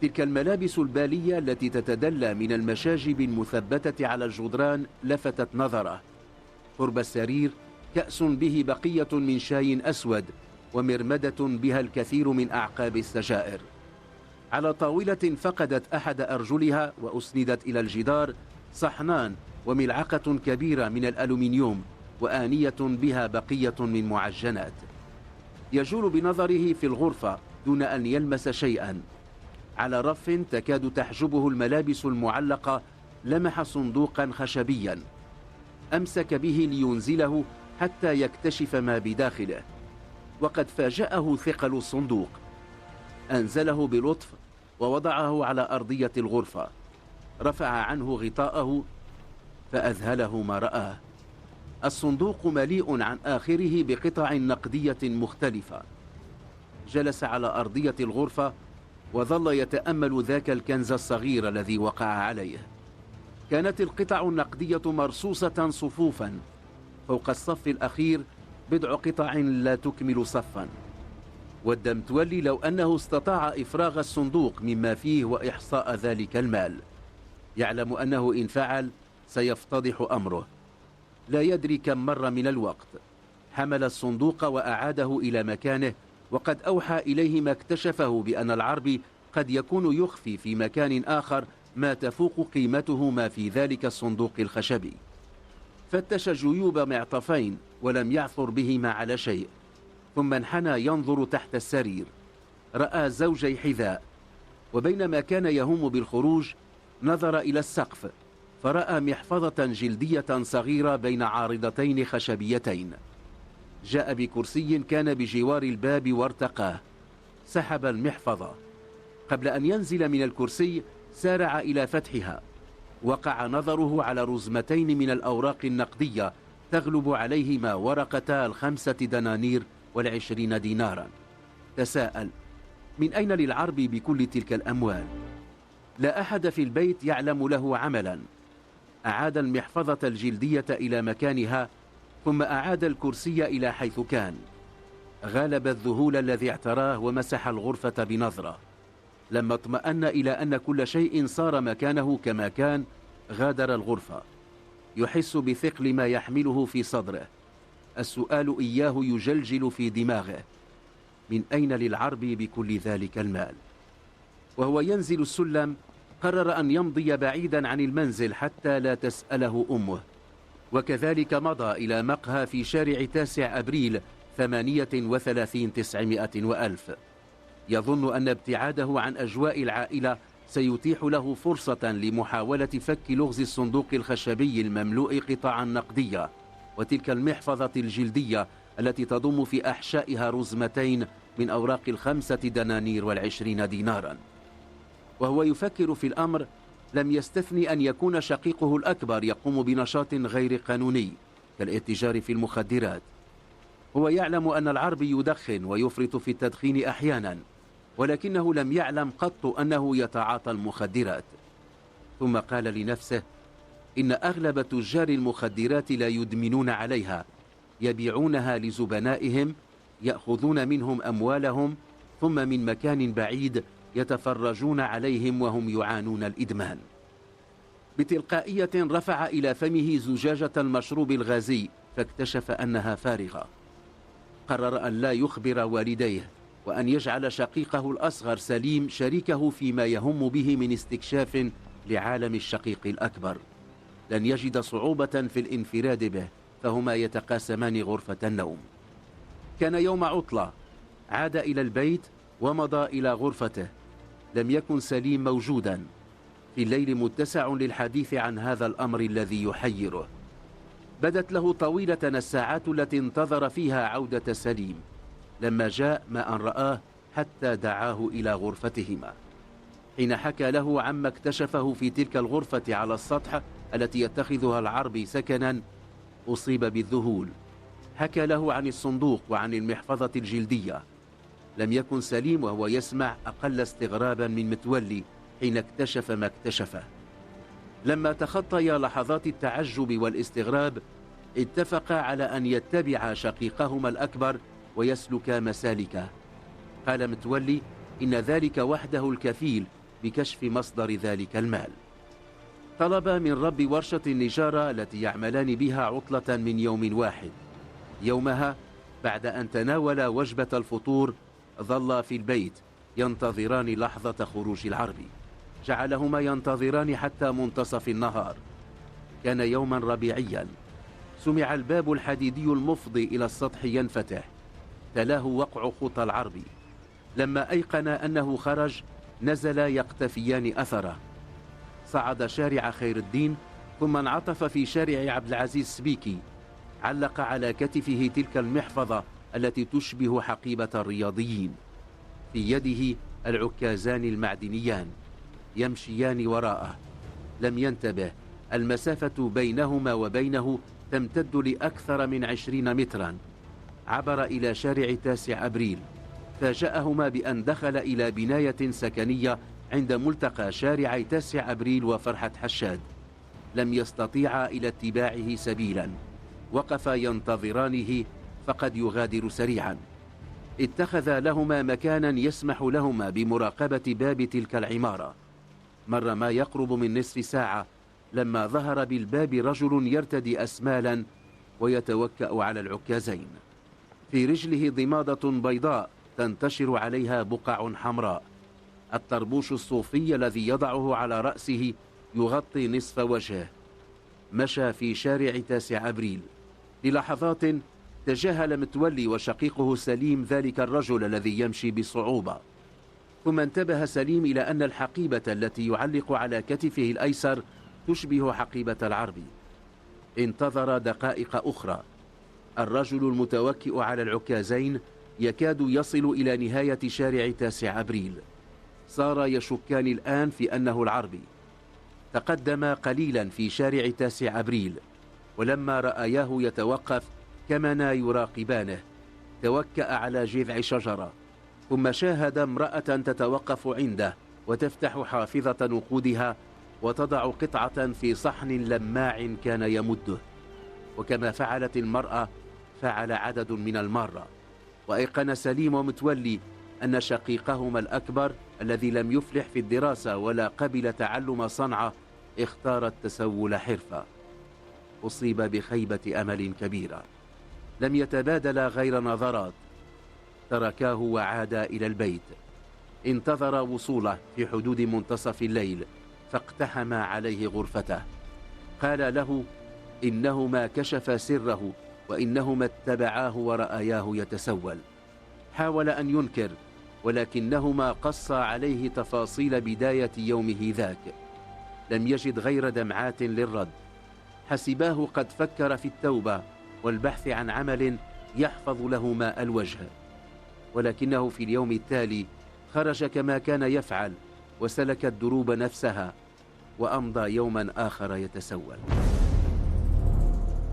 تلك الملابس البالية التي تتدلى من المشاجب المثبتة على الجدران لفتت نظره. قرب السرير كأس به بقية من شاي أسود ومرمدة بها الكثير من أعقاب السجائر. على طاولة فقدت أحد أرجلها وأسندت إلى الجدار صحنان وملعقة كبيرة من الألومنيوم وآنية بها بقية من معجنات. يجول بنظره في الغرفة دون أن يلمس شيئا. على رف تكاد تحجبه الملابس المعلقة لمح صندوقا خشبيا، أمسك به لينزله حتى يكتشف ما بداخله، وقد فاجأه ثقل الصندوق. أنزله بلطف ووضعه على أرضية الغرفة، رفع عنه غطاءه فأذهله ما رآه. الصندوق مليء عن آخره بقطع نقدية مختلفة. جلس على أرضية الغرفة وظل يتأمل ذاك الكنز الصغير الذي وقع عليه. كانت القطع النقدية مرصوصة صفوفا، فوق الصف الأخير بضع قطع لا تكمل صفا. ود متولي لو أنه استطاع إفراغ الصندوق مما فيه وإحصاء ذلك المال. يعلم أنه إن فعل سيفتضح أمره. لا يدري كم مر من الوقت. حمل الصندوق وأعاده إلى مكانه، وقد أوحى إليه ما اكتشفه بأن العربي قد يكون يخفي في مكان آخر ما تفوق قيمته ما في ذلك الصندوق الخشبي. فتش جيوب معطفين ولم يعثر بهما على شيء، ثم انحنى ينظر تحت السرير. رأى زوجي حذاء، وبينما كان يهم بالخروج نظر إلى السقف فرأى محفظة جلدية صغيرة بين عارضتين خشبيتين. جاء بكرسي كان بجوار الباب وارتقاه. سحب المحفظة. قبل أن ينزل من الكرسي سارع إلى فتحها. وقع نظره على رزمتين من الأوراق النقدية تغلب عليهما ورقتا 5 دنانير و20 دينارا. تساءل: من أين للعرب بكل تلك الأموال؟ لا أحد في البيت يعلم له عملا. أعاد المحفظة الجلدية إلى مكانها، ثم أعاد الكرسي إلى حيث كان. غالب الذهول الذي اعتراه ومسح الغرفة بنظرة. لما اطمأن إلى أن كل شيء صار مكانه كما كان غادر الغرفة، يحس بثقل ما يحمله في صدره. السؤال إياه يجلجل في دماغه: من أين للعرب بكل ذلك المال؟ وهو ينزل السلم قرر أن يمضي بعيدا عن المنزل حتى لا تسأله أمه، وكذلك مضى إلى مقهى في شارع 9 أبريل 38 900 وألف، يظن أن ابتعاده عن أجواء العائلة سيتيح له فرصة لمحاولة فك لغز الصندوق الخشبي المملوء قطعا نقدية وتلك المحفظة الجلدية التي تضم في أحشائها رزمتين من أوراق 5 دنانير و20 دينارا. وهو يفكر في الأمر لم يستثني أن يكون شقيقه الأكبر يقوم بنشاط غير قانوني كالاتجار في المخدرات. هو يعلم أن العربي يدخن ويفرط في التدخين أحيانا، ولكنه لم يعلم قط أنه يتعاطى المخدرات. ثم قال لنفسه: إن أغلب تجار المخدرات لا يدمنون عليها، يبيعونها لزبنائهم يأخذون منهم أموالهم، ثم من مكان بعيد يتفرجون عليهم وهم يعانون الإدمان. بتلقائية رفع إلى فمه زجاجة المشروب الغازي فاكتشف أنها فارغة. قرر أن لا يخبر والديه، وأن يجعل شقيقه الأصغر سليم شريكه فيما يهم به من استكشاف لعالم الشقيق الأكبر. لن يجد صعوبة في الانفراد به، فهما يتقاسمان غرفة النوم. كان يوم عطلة، عاد إلى البيت ومضى إلى غرفته. لم يكن سليم موجودا. في الليل متسع للحديث عن هذا الأمر الذي يحيره. بدت له طويلة الساعات التي انتظر فيها عودة سليم. لما جاء ما أن رآه حتى دعاه إلى غرفتهما. حين حكى له عما اكتشفه في تلك الغرفة على السطح التي يتخذها العربي سكنا، أصيب بالذهول. حكى له عن الصندوق وعن المحفظة الجلدية. لم يكن سليم وهو يسمع أقل استغرابا من متولي حين اكتشف ما اكتشفه. لما تخطيا لحظات التعجب والاستغراب، اتفقا على أن يتبعا شقيقهما الأكبر ويسلكا مسالكه. قال متولي إن ذلك وحده الكفيل بكشف مصدر ذلك المال. طلب من رب ورشة النجارة التي يعملان بها عطلة من يوم واحد. يومها بعد أن تناولا وجبة الفطور ظلا في البيت ينتظران لحظة خروج العربي. جعلهما ينتظران حتى منتصف النهار. كان يوما ربيعيا. سمع الباب الحديدي المفضي إلى السطح ينفتح. تلاه وقع خطى العربي. لما أيقن أنه خرج نزل يقتفيان أثره. صعد شارع خير الدين ثم انعطف في شارع عبد العزيز سبيكي. علق على كتفه تلك المحفظة التي تشبه حقيبة الرياضيين. في يده العكازان المعدنيان يمشيان وراءه. لم ينتبه. المسافة بينهما وبينه تمتد لأكثر من 20 مترا. عبر إلى شارع 9 أبريل. فاجأهما بأن دخل إلى بناية سكنية عند ملتقى شارع 9 أبريل وفرحة حشاد. لم يستطيعا إلى اتباعه سبيلا. وقفا ينتظرانه فقد يغادر سريعا. اتخذ لهما مكانا يسمح لهما بمراقبة باب تلك العمارة. مر ما يقرب من نصف ساعة لما ظهر بالباب رجل يرتدي أسمالا ويتوكأ على العكازين. في رجله ضمادة بيضاء تنتشر عليها بقع حمراء. الطربوش الصوفي الذي يضعه على رأسه يغطي نصف وجهه. مشى في شارع 9 أبريل. للحظات تجاهل متولي وشقيقه سليم ذلك الرجل الذي يمشي بصعوبة. ثم انتبه سليم إلى أن الحقيبة التي يعلق على كتفه الأيسر تشبه حقيبة العربي. انتظر دقائق أخرى. الرجل المتوكئ على العكازين يكاد يصل إلى نهاية شارع 9 أبريل. صار يشكان الآن في أنه العربي. تقدم قليلا في شارع 9 أبريل، ولما رأياه يتوقف كمنا يراقبانه. توكأ على جذع شجرة، ثم شاهد امرأة تتوقف عنده وتفتح حافظة نقودها وتضع قطعة في صحن لماع كان يمده. وكما فعلت المرأة فعل عدد من المرة. وأيقن سليم ومتولي أن شقيقهما الأكبر الذي لم يفلح في الدراسة ولا قبل تعلم صنعة اختار التسول حرفة. أصيب بخيبة أمل كبيرة. لم يتبادلا غير نظرات. تركاه وعادا إلى البيت. انتظر وصوله في حدود منتصف الليل، فاقتحم عليه غرفته. قال له إنهما كشف سره، وإنهما اتبعاه ورأياه يتسول. حاول أن ينكر، ولكنهما قص عليه تفاصيل بداية يومه ذاك. لم يجد غير دمعات للرد. حسباه قد فكر في التوبة والبحث عن عمل يحفظ له ماء الوجه، ولكنه في اليوم التالي خرج كما كان يفعل وسلك الدروب نفسها، وأمضى يوما آخر يتسول.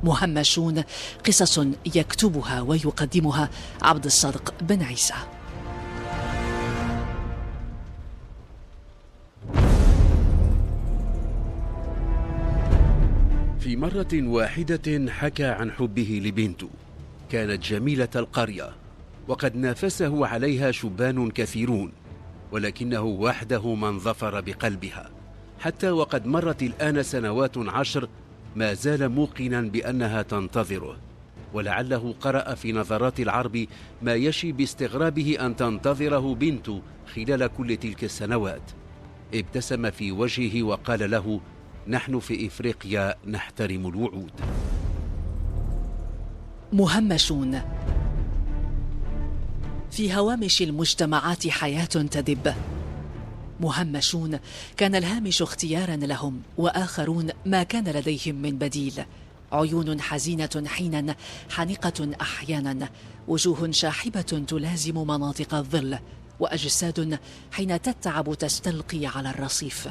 مهمشون، قصص يكتبها ويقدمها عبد الصادق بن عيسى. في مرة واحدة حكى عن حبه لبنته، كانت جميلة القرية، وقد نافسه عليها شبان كثيرون، ولكنه وحده من ظفر بقلبها. حتى وقد مرت الآن سنوات 10 ما زال موقنا بأنها تنتظره، ولعله قرأ في نظرات العرب ما يشي باستغرابه أن تنتظره بنته خلال كل تلك السنوات. ابتسم في وجهه وقال له: نحن في إفريقيا نحترم الوعود. مهمشون. في هوامش المجتمعات حياة تدب. مهمشون كان الهامش اختيارا لهم، وآخرون ما كان لديهم من بديل. عيون حزينة حينا، حانقة أحيانا، وجوه شاحبة تلازم مناطق الظل، وأجساد حين تتعب تستلقي على الرصيف.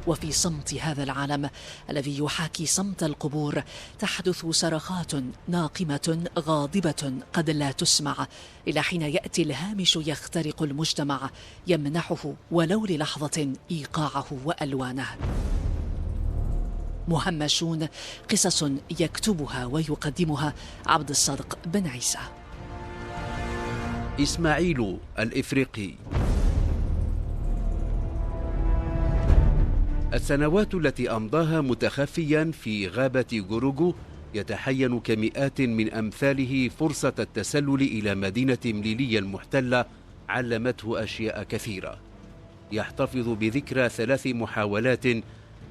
وفي صمت هذا العالم الذي يحاكي صمت القبور تحدث صرخات ناقمة غاضبة قد لا تسمع، إلى حين يأتي الهامش يخترق المجتمع يمنحه ولو للحظة إيقاعه وألوانه. مهمشون، قصص يكتبها ويقدمها عبد الصادق بن عيسى. إسماعيل الإفريقي. السنوات التي أمضاها متخفيا في غابة جوروجو يتحين كمئات من أمثاله فرصة التسلل إلى مدينة مليلية المحتلة علمته أشياء كثيرة. يحتفظ بذكرى 3 محاولات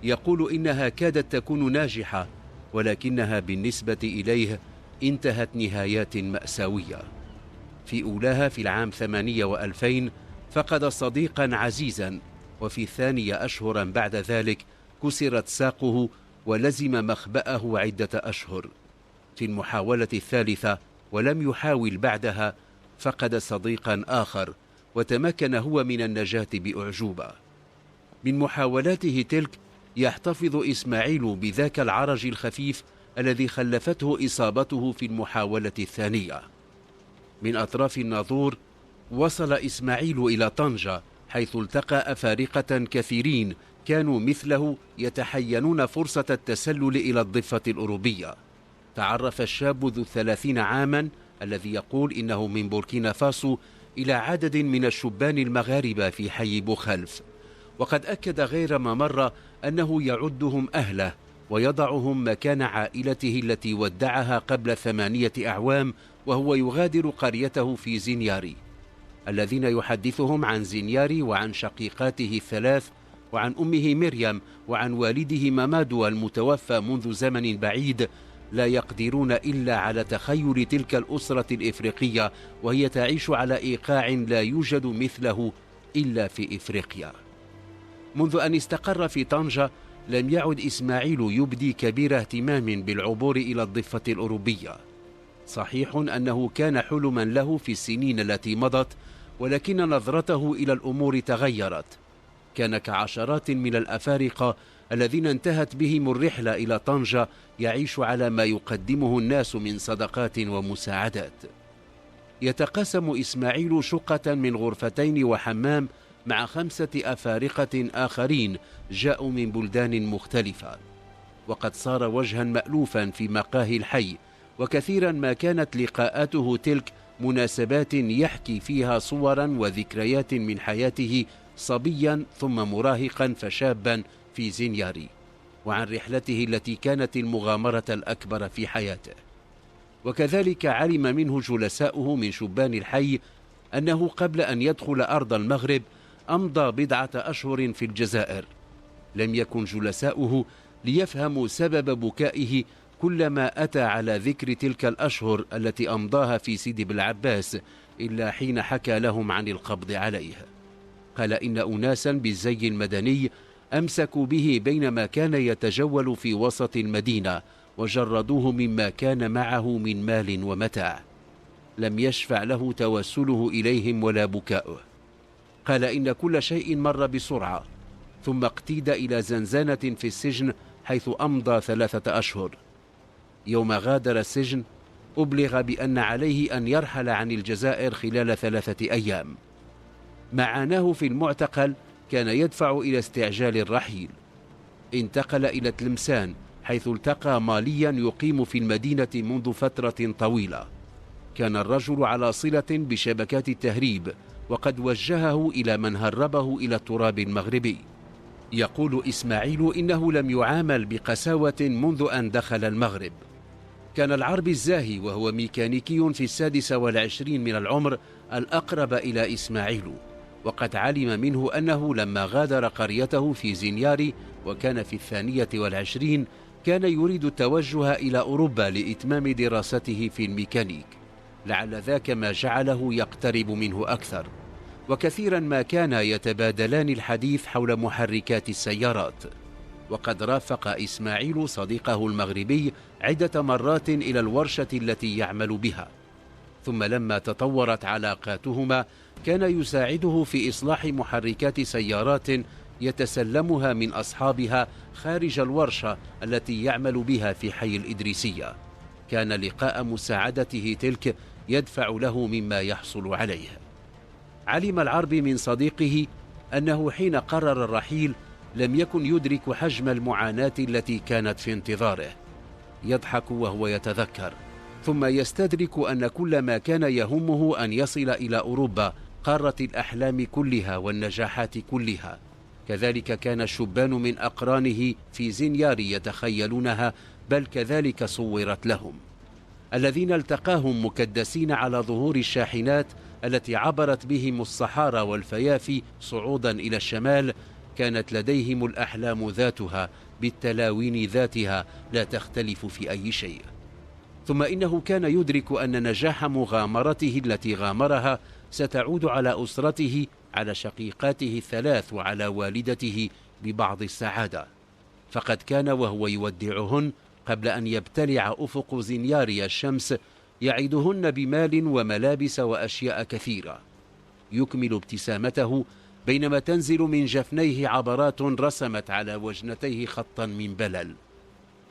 يقول إنها كادت تكون ناجحة، ولكنها بالنسبة إليه انتهت نهايات مأساوية. في أولاها في العام 8 و2000 فقد صديقا عزيزا، وفي 2 أشهرا بعد ذلك كسرت ساقه ولزم مخبأه عدة أشهر. في المحاولة الثالثة ولم يحاول بعدها فقد صديقا آخر، وتمكن هو من النجاة بأعجوبة. من محاولاته تلك يحتفظ إسماعيل بذاك العرج الخفيف الذي خلفته إصابته في المحاولة الثانية. من أطراف الناظور وصل إسماعيل إلى طنجة، حيث التقى أفارقة كثيرين كانوا مثله يتحينون فرصة التسلل إلى الضفة الأوروبية. تعرف الشاب ذو 30 عاما الذي يقول إنه من بوركينا فاسو إلى عدد من الشبان المغاربة في حي بوخلف، وقد أكد غير ما مر أنه يعدهم أهله ويضعهم مكان عائلته التي ودعها قبل 8 أعوام وهو يغادر قريته في زينياري. الذين يحدثهم عن زينياري وعن شقيقاته 3 وعن أمه مريم وعن والده مامادو المتوفى منذ زمن بعيد لا يقدرون إلا على تخيل تلك الأسرة الإفريقية وهي تعيش على إيقاع لا يوجد مثله إلا في إفريقيا. منذ أن استقر في طنجة لم يعد إسماعيل يبدي كبير اهتمام بالعبور إلى الضفة الأوروبية. صحيح أنه كان حلما له في السنين التي مضت، ولكن نظرته إلى الأمور تغيرت. كان كعشرات من الأفارقة الذين انتهت بهم الرحلة إلى طنجة يعيش على ما يقدمه الناس من صدقات ومساعدات. يتقاسم إسماعيل شقة من غرفتين وحمام مع 5 أفارقة آخرين جاءوا من بلدان مختلفة، وقد صار وجها مألوفا في مقاهي الحي، وكثيرا ما كانت لقاءاته تلك مناسبات يحكي فيها صورا وذكريات من حياته صبيا ثم مراهقا فشابا في زينياري، وعن رحلته التي كانت المغامرة الأكبر في حياته. وكذلك علم منه جلساؤه من شبان الحي أنه قبل أن يدخل أرض المغرب أمضى 10 أشهر في الجزائر. لم يكن جلساؤه ليفهموا سبب بكائه كلما أتى على ذكر تلك الأشهر التي أمضاها في سيدي بالعباس، إلا حين حكى لهم عن القبض عليه. قال إن أناسا بالزي المدني أمسكوا به بينما كان يتجول في وسط المدينة، وجردوه مما كان معه من مال ومتاع. لم يشفع له توسله إليهم ولا بكاؤه. قال إن كل شيء مر بسرعة، ثم اقتيد إلى زنزانة في السجن حيث أمضى 3 أشهر. يوم غادر السجن أبلغ بأن عليه أن يرحل عن الجزائر خلال 3 أيام. معاناه في المعتقل كان يدفع إلى استعجال الرحيل. انتقل إلى تلمسان حيث التقى ماليا يقيم في المدينة منذ فترة طويلة. كان الرجل على صلة بشبكات التهريب، وقد وجهه إلى من هربه إلى التراب المغربي. يقول إسماعيل إنه لم يعامل بقساوة منذ أن دخل المغرب. كان العربي الزاهي وهو ميكانيكي في 26 من العمر الأقرب إلى إسماعيل، وقد علم منه أنه لما غادر قريته في زنياري وكان في 22 كان يريد التوجه إلى أوروبا لإتمام دراسته في الميكانيك، لعل ذاك ما جعله يقترب منه أكثر. وكثيرا ما كان يتبادلان الحديث حول محركات السيارات. وقد رافق إسماعيل صديقه المغربي عدة مرات إلى الورشة التي يعمل بها، ثم لما تطورت علاقاتهما كان يساعده في إصلاح محركات سيارات يتسلمها من أصحابها خارج الورشة التي يعمل بها في حي الإدريسية. كان لقاء مساعدته تلك يدفع له مما يحصل عليه. علم العربي من صديقه أنه حين قرر الرحيل لم يكن يدرك حجم المعاناة التي كانت في انتظاره. يضحك وهو يتذكر، ثم يستدرك أن كل ما كان يهمه أن يصل إلى أوروبا، قارة الأحلام كلها والنجاحات كلها. كذلك كان الشبان من أقرانه في زنياري يتخيلونها، بل كذلك صورت لهم. الذين التقاهم مكدسين على ظهور الشاحنات التي عبرت بهم الصحارى والفيافي صعودا إلى الشمال، كانت لديهم الأحلام ذاتها بالتلاوين ذاتها لا تختلف في أي شيء. ثم إنه كان يدرك أن نجاح مغامرته التي غامرها ستعود على أسرته، على شقيقاته 3 وعلى والدته ببعض السعادة. فقد كان وهو يودعهن قبل أن يبتلع أفق زنياري الشمس يعدهن بمال وملابس وأشياء كثيرة. يكمل ابتسامته بينما تنزل من جفنيه عبرات رسمت على وجنتيه خطا من بلل.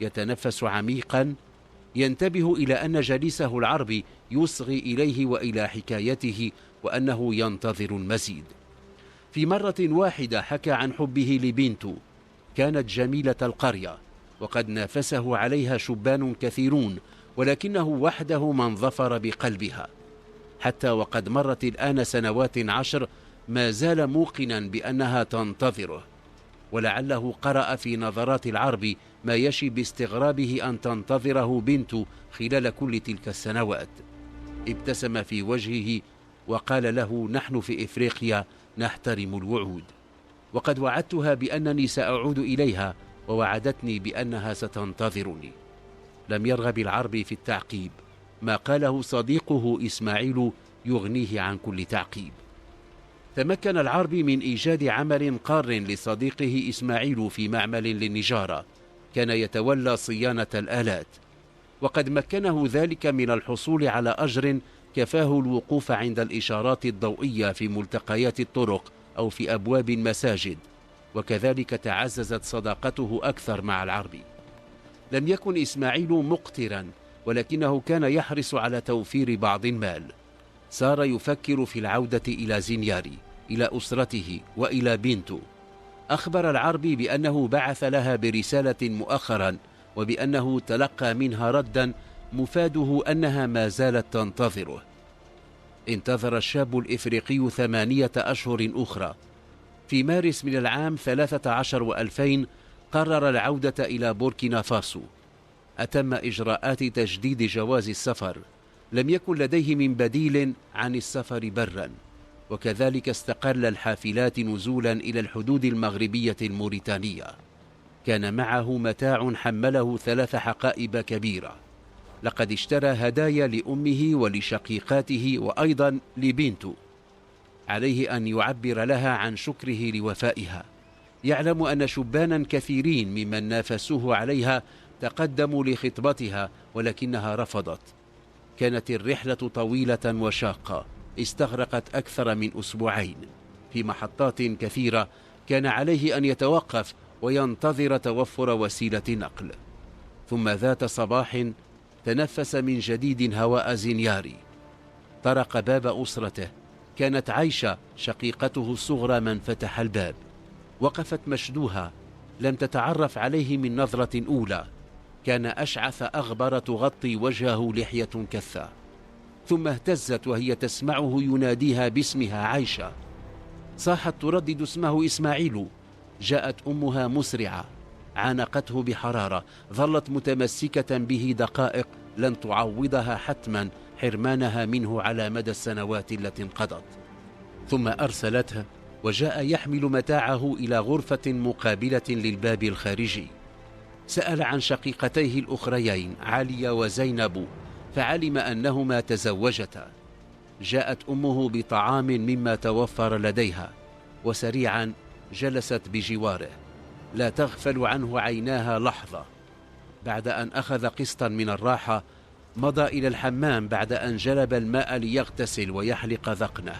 يتنفس عميقا، ينتبه إلى أن جليسه العربي يصغي إليه وإلى حكايته، وأنه ينتظر المزيد. في مرة واحدة حكى عن حبه لبنته، كانت جميلة القرية، وقد نافسه عليها شبان كثيرون، ولكنه وحده من ظفر بقلبها. حتى وقد مرت الآن سنوات 10 ما زال موقنا بأنها تنتظره، ولعله قرأ في نظرات العرب ما يشي باستغرابه أن تنتظره بنته خلال كل تلك السنوات. ابتسم في وجهه وقال له: نحن في إفريقيا نحترم الوعود، وقد وعدتها بأنني سأعود إليها، ووعدتني بأنها ستنتظرني. لم يرغب العربي في التعقيب، ما قاله صديقه إسماعيل يغنيه عن كل تعقيب. تمكن العربي من إيجاد عمل قار لصديقه إسماعيل في معمل للنجارة، كان يتولى صيانة الآلات، وقد مكنه ذلك من الحصول على أجر كفاه الوقوف عند الإشارات الضوئية في ملتقيات الطرق أو في أبواب المساجد، وكذلك تعززت صداقته أكثر مع العربي. لم يكن إسماعيل مقترا، ولكنه كان يحرص على توفير بعض المال. صار يفكر في العودة إلى زنياري، إلى أسرته وإلى بنته. أخبر العربي بأنه بعث لها برسالة مؤخرا، وبأنه تلقى منها ردا مفاده أنها ما زالت تنتظره. انتظر الشاب الإفريقي 8 أشهر أخرى. في مارس من العام 13 و2000 قرر العودة إلى بوركينا فاسو. أتم إجراءات تجديد جواز السفر، لم يكن لديه من بديل عن السفر برا، وكذلك استقل الحافلات نزولا إلى الحدود المغربية الموريتانية. كان معه متاع حمله 3 حقائب كبيرة، لقد اشترى هدايا لأمه ولشقيقاته وأيضا لبنته، عليه أن يعبر لها عن شكره لوفائها. يعلم أن شبانا كثيرين ممن نافسوه عليها تقدموا لخطبتها ولكنها رفضت. كانت الرحلة طويلة وشاقة، استغرقت أكثر من 2 أسبوعين. في محطات كثيرة كان عليه أن يتوقف وينتظر توفر وسيلة نقل. ثم ذات صباح تنفس من جديد هواء زنياري، طرق باب أسرته. كانت عايشة شقيقته الصغرى من فتح الباب. وقفت مشدوها، لم تتعرف عليه من نظرة أولى. كان أشعث أغبر تغطي وجهه لحية كثة. ثم اهتزت وهي تسمعه يناديها باسمها عايشة. صاحت تردد اسمه إسماعيل. جاءت أمها مسرعة، عانقته بحرارة، ظلت متمسكة به دقائق لن تعوضها حتما حرمانها منه على مدى السنوات التي انقضت. ثم أرسلته وجاء يحمل متاعه إلى غرفة مقابلة للباب الخارجي. سأل عن شقيقتيه الأخريين عليا وزينب، فعلم أنهما تزوجتا. جاءت أمه بطعام مما توفر لديها، وسريعا جلست بجواره، لا تغفل عنه عيناها لحظة. بعد أن أخذ قسطا من الراحة مضى إلى الحمام بعد أن جلب الماء ليغتسل ويحلق ذقنه.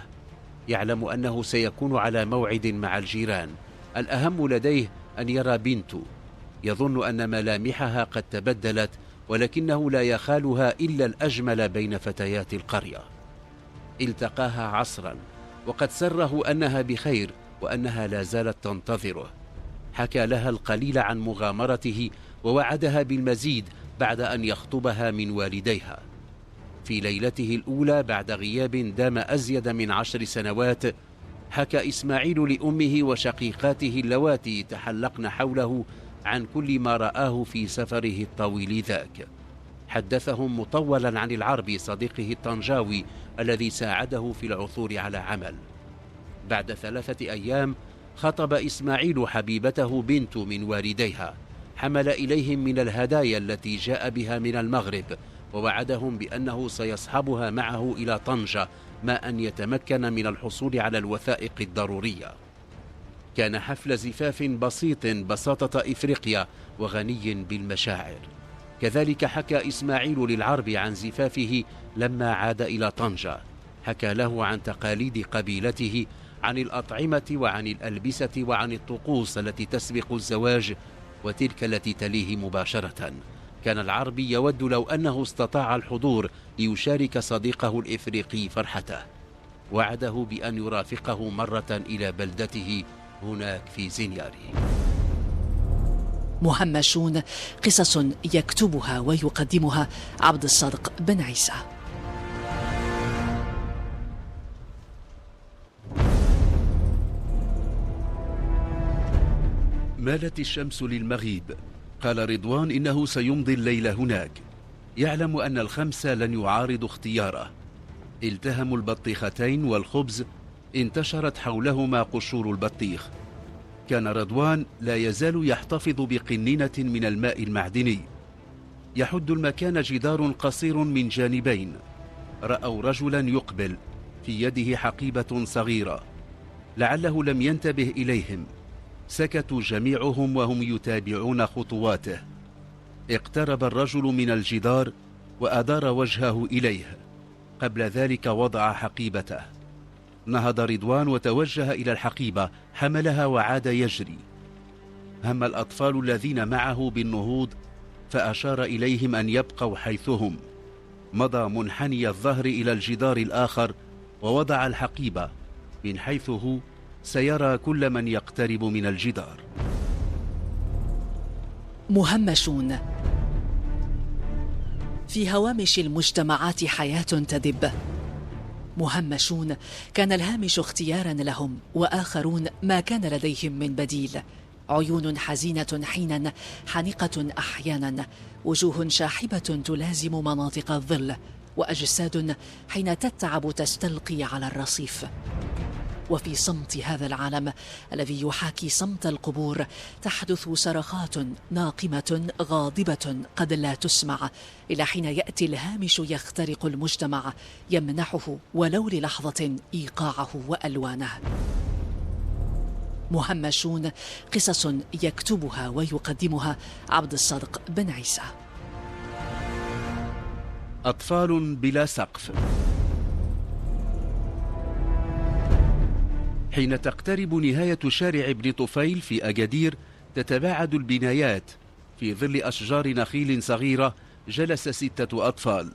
يعلم أنه سيكون على موعد مع الجيران. الأهم لديه أن يرى بنته. يظن أن ملامحها قد تبدلت، ولكنه لا يخالها إلا الأجمل بين فتيات القرية. التقاها عصرا وقد سره أنها بخير وأنها لا زالت تنتظره. حكى لها القليل عن مغامرته ووعدها بالمزيد بعد أن يخطبها من والديها. في ليلته الأولى بعد غياب دام أزيد من 10 سنوات، حكى إسماعيل لأمه وشقيقاته اللواتي تحلقن حوله عن كل ما رآه في سفره الطويل ذاك. حدثهم مطولا عن العربي صديقه الطنجاوي الذي ساعده في العثور على عمل. بعد 3 أيام خطب إسماعيل حبيبته بنت من والديها، حمل إليهم من الهدايا التي جاء بها من المغرب، ووعدهم بأنه سيصحبها معه إلى طنجة ما أن يتمكن من الحصول على الوثائق الضرورية. كان حفل زفاف بسيط بساطة إفريقيا وغني بالمشاعر. كذلك حكى إسماعيل للعرب عن زفافه لما عاد إلى طنجة. حكى له عن تقاليد قبيلته، عن الأطعمة وعن الألبسة وعن الطقوس التي تسبق الزواج وتلك التي تليه مباشرة. كان العربي يود لو أنه استطاع الحضور ليشارك صديقه الإفريقي فرحته. وعده بأن يرافقه مرة إلى بلدته هناك في زنياري. مهمشون، قصص يكتبها ويقدمها عبد الصادق بن عيسى. مالت الشمس للمغيب. قال رضوان إنه سيمضي الليل هناك. يعلم أن الخمس لن يعارضوا اختياره. التهموا البطيختين والخبز، انتشرت حولهما قشور البطيخ. كان رضوان لا يزال يحتفظ بقنينة من الماء المعدني. يحد المكان جدار قصير من جانبين. رأوا رجلا يقبل، في يده حقيبة صغيرة. لعله لم ينتبه إليهم. سكتوا جميعهم وهم يتابعون خطواته. اقترب الرجل من الجدار وأدار وجهه إليه. قبل ذلك وضع حقيبته. نهض رضوان وتوجه إلى الحقيبة، حملها وعاد يجري. هم الأطفال الذين معه بالنهوض فأشار إليهم أن يبقوا حيث هم. مضى منحني الظهر إلى الجدار الآخر ووضع الحقيبة من حيث هو سيرى كل من يقترب من الجدار. مهمشون. في هوامش المجتمعات حياة تدب. مهمشون كان الهامش اختيارا لهم، وآخرون ما كان لديهم من بديل. عيون حزينة حينا، حانقة أحيانا، وجوه شاحبة تلازم مناطق الظل، وأجساد حين تتعب تستلقي على الرصيف. وفي صمت هذا العالم الذي يحاكي صمت القبور تحدث صرخات ناقمة غاضبة قد لا تسمع، إلى حين يأتي الهامش يخترق المجتمع يمنحه ولو للحظة إيقاعه وألوانه. مهمشون، قصص يكتبها ويقدمها عبد الصادق بن عيسى. أطفال بلا سقف. حين تقترب نهاية شارع ابن طفيل في أكادير تتباعد البنايات. في ظل أشجار نخيل صغيرة جلس 6 أطفال.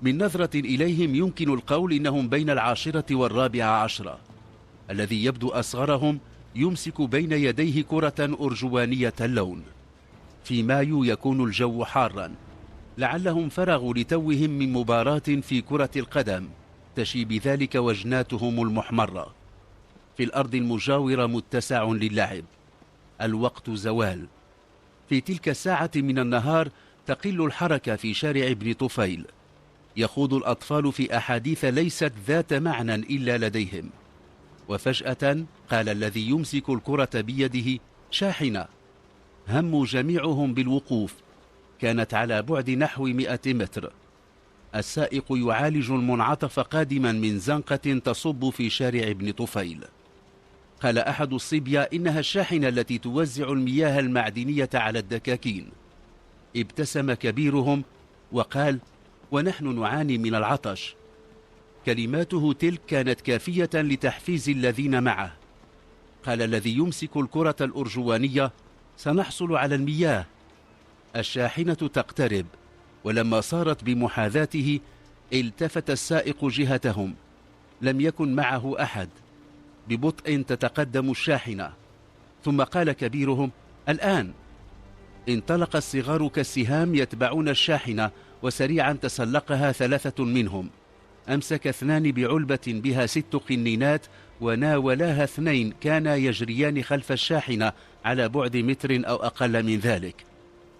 من نظرة إليهم يمكن القول إنهم بين 10 و14. الذي يبدو أصغرهم يمسك بين يديه كرة أرجوانية اللون. في مايو يكون الجو حارا، لعلهم فرغوا لتوهم من مباراة في كرة القدم تشي بذلك وجناتهم المحمرة. في الأرض المجاورة متسع للعب. الوقت زوال. في تلك الساعة من النهار تقل الحركة في شارع ابن طفيل. يخوض الأطفال في أحاديث ليست ذات معنى إلا لديهم. وفجأة قال الذي يمسك الكرة بيده: شاحنة. هموا جميعهم بالوقوف. كانت على بعد نحو 100 متر. السائق يعالج المنعطف قادما من زنقة تصب في شارع ابن طفيل. قال أحد الصبية إنها الشاحنة التي توزع المياه المعدنية على الدكاكين. ابتسم كبيرهم وقال: ونحن نعاني من العطش. كلماته تلك كانت كافية لتحفيز الذين معه. قال الذي يمسك الكرة الأرجوانية: سنحصل على المياه. الشاحنة تقترب، ولما صارت بمحاذاته التفت السائق جهتهم. لم يكن معه أحد. ببطء تتقدم الشاحنة، ثم قال كبيرهم: الآن. انطلق الصغار كالسهام يتبعون الشاحنة، وسريعا تسلقها 3 منهم. أمسك 2 بعلبة بها 6 قنينات، وناولاها 2 كانا يجريان خلف الشاحنة على بعد متر أو أقل من ذلك.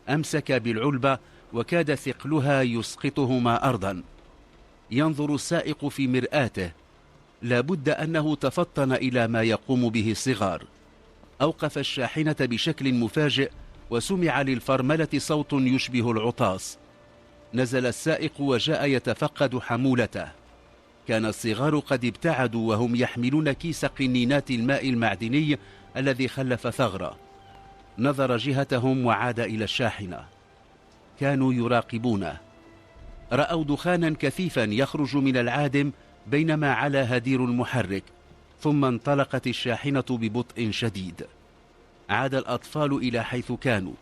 أمسك بالعلبة وكاد ثقلها يسقطهما أرضا. ينظر السائق في مرآته. لا بد أنه تفطن إلى ما يقوم به الصغار. أوقف الشاحنة بشكل مفاجئ، وسمع للفرملة صوت يشبه العطاس. نزل السائق وجاء يتفقد حمولته. كان الصغار قد ابتعدوا وهم يحملون كيس قنينات الماء المعدني الذي خلف ثغرة. نظر جهتهم وعاد إلى الشاحنة. كانوا يراقبونه. رأوا دخانا كثيفا يخرج من العادم بينما علا هدير المحرك، ثم انطلقت الشاحنة ببطء شديد. عاد الأطفال إلى حيث كانوا.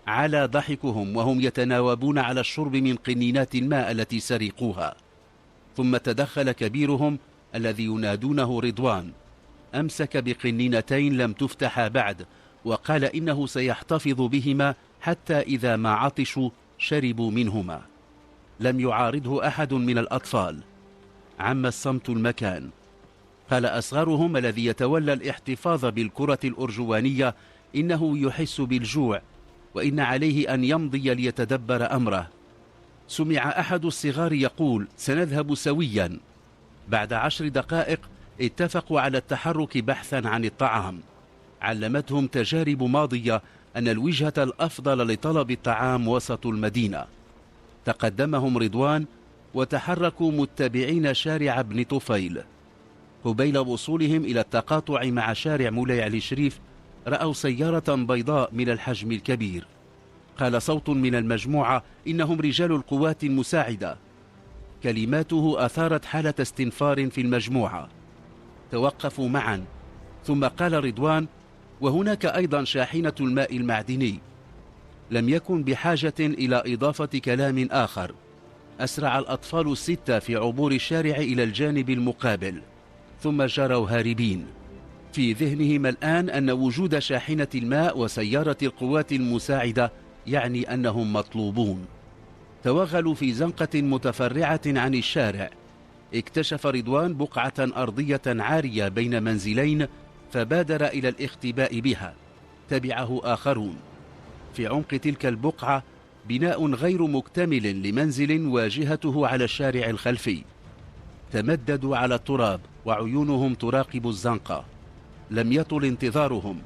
علا ضحكهم وهم يتناوبون على الشرب من قنينات الماء التي سرقوها. ثم تدخل كبيرهم الذي ينادونه رضوان. أمسك بقنينتين لم تفتحا بعد، وقال إنه سيحتفظ بهما حتى إذا ما عطشوا شربوا منهما. لم يعارضه أحد من الأطفال. عم الصمت المكان. قال أصغرهم الذي يتولى الاحتفاظ بالكرة الأرجوانية إنه يحس بالجوع، وإن عليه أن يمضي ليتدبر أمره. سمع أحد الصغار يقول: سنذهب سويا. بعد 10 دقائق اتفقوا على التحرك بحثا عن الطعام. علمتهم تجارب ماضية أن الوجهة الأفضل لطلب الطعام وسط المدينة. تقدمهم رضوان وتحركوا متبعين شارع ابن طفيل. قبيل وصولهم إلى التقاطع مع شارع مولاي علي شريف رأوا سيارة بيضاء من الحجم الكبير. قال صوت من المجموعة: إنهم رجال القوات المساعدة. كلماته أثارت حالة استنفار في المجموعة. توقفوا معا، ثم قال رضوان: وهناك أيضا شاحنة الماء المعدني. لم يكن بحاجة إلى إضافة كلام آخر. أسرع الأطفال 6 في عبور الشارع إلى الجانب المقابل، ثم جروا هاربين. في ذهنهم الآن أن وجود شاحنة الماء وسيارة القوات المساعدة يعني أنهم مطلوبون. توغلوا في زنقة متفرعة عن الشارع. اكتشف رضوان بقعة أرضية عارية بين منزلين، فبادر إلى الاختباء بها. تبعه آخرون. في عمق تلك البقعة بناء غير مكتمل لمنزل واجهته على الشارع الخلفي. تمددوا على التراب وعيونهم تراقب الزنقة. لم يطل انتظارهم،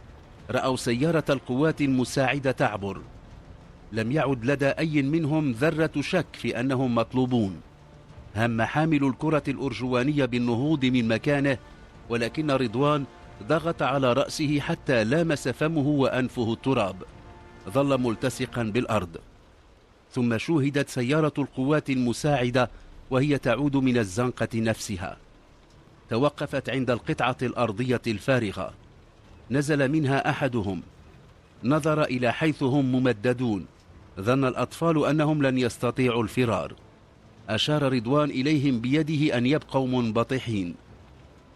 رأوا سيارة القوات المساعدة تعبر. لم يعد لدى أي منهم ذرة شك في أنهم مطلوبون. هم حامل الكرة الأرجوانية بالنهوض من مكانه، ولكن رضوان ضغط على رأسه حتى لامس فمه وأنفه التراب. ظل ملتصقا بالأرض. ثم شوهدت سيارة القوات المساعدة وهي تعود من الزنقة نفسها. توقفت عند القطعة الأرضية الفارغة. نزل منها أحدهم، نظر إلى حيث هم ممددون. ظن الأطفال أنهم لن يستطيعوا الفرار. أشار رضوان إليهم بيده أن يبقوا منبطحين.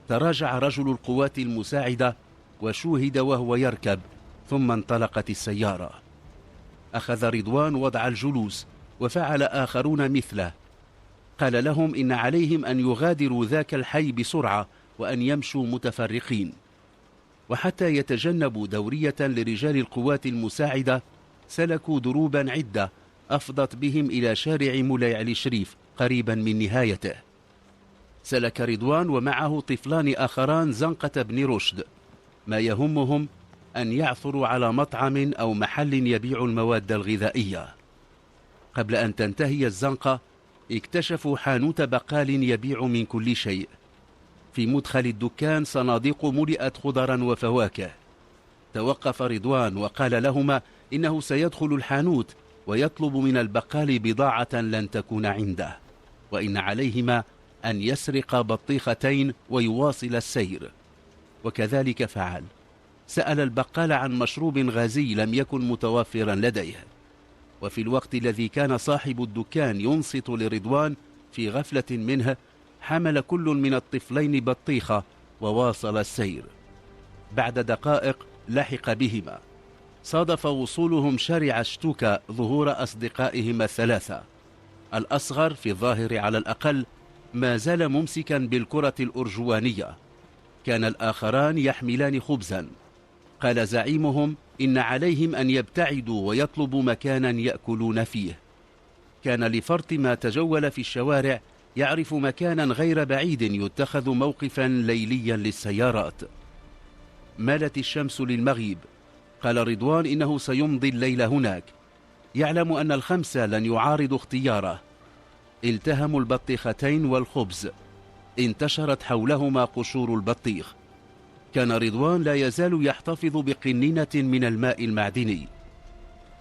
تراجع رجل القوات المساعدة وشوهد وهو يركب، ثم انطلقت السيارة. أخذ رضوان وضع الجلوس، وفعل آخرون مثله. قال لهم إن عليهم أن يغادروا ذاك الحي بسرعة وأن يمشوا متفرقين. وحتى يتجنبوا دورية لرجال القوات المساعدة سلكوا دروبا عدة أفضت بهم إلى شارع مولاي علي شريف قريبا من نهايته. سلك رضوان ومعه طفلان آخران زنقة بن رشد. ما يهمهم أن يعثروا على مطعم أو محل يبيع المواد الغذائية. قبل أن تنتهي الزنقة اكتشفوا حانوت بقال يبيع من كل شيء. في مدخل الدكان صناديق ملئت خضرا وفواكه. توقف رضوان وقال لهما إنه سيدخل الحانوت ويطلب من البقال بضاعة لن تكون عنده، وإن عليهما أن يسرق بطيختين ويواصل السير. وكذلك فعل. سأل البقال عن مشروب غازي لم يكن متوفرا لديه. وفي الوقت الذي كان صاحب الدكان ينصت لرضوان في غفلة منه، حمل كل من الطفلين بطيخة وواصل السير. بعد دقائق لحق بهما. صادف وصولهم شارع شتوكا ظهور أصدقائهم الثلاثة. الأصغر في الظاهر على الأقل ما زال ممسكا بالكرة الأرجوانية. كان الآخران يحملان خبزا. قال زعيمهم إن عليهم أن يبتعدوا ويطلبوا مكانا يأكلون فيه. كان لفرط ما تجول في الشوارع يعرف مكانا غير بعيد يتخذ موقفا ليليا للسيارات. مالت الشمس للمغيب. قال رضوان إنه سيمضي الليل هناك. يعلم أن الخمسة لن يعارضوا اختياره. التهموا البطيختين والخبز. انتشرت حولهما قشور البطيخ. كان رضوان لا يزال يحتفظ بقنينة من الماء المعدني.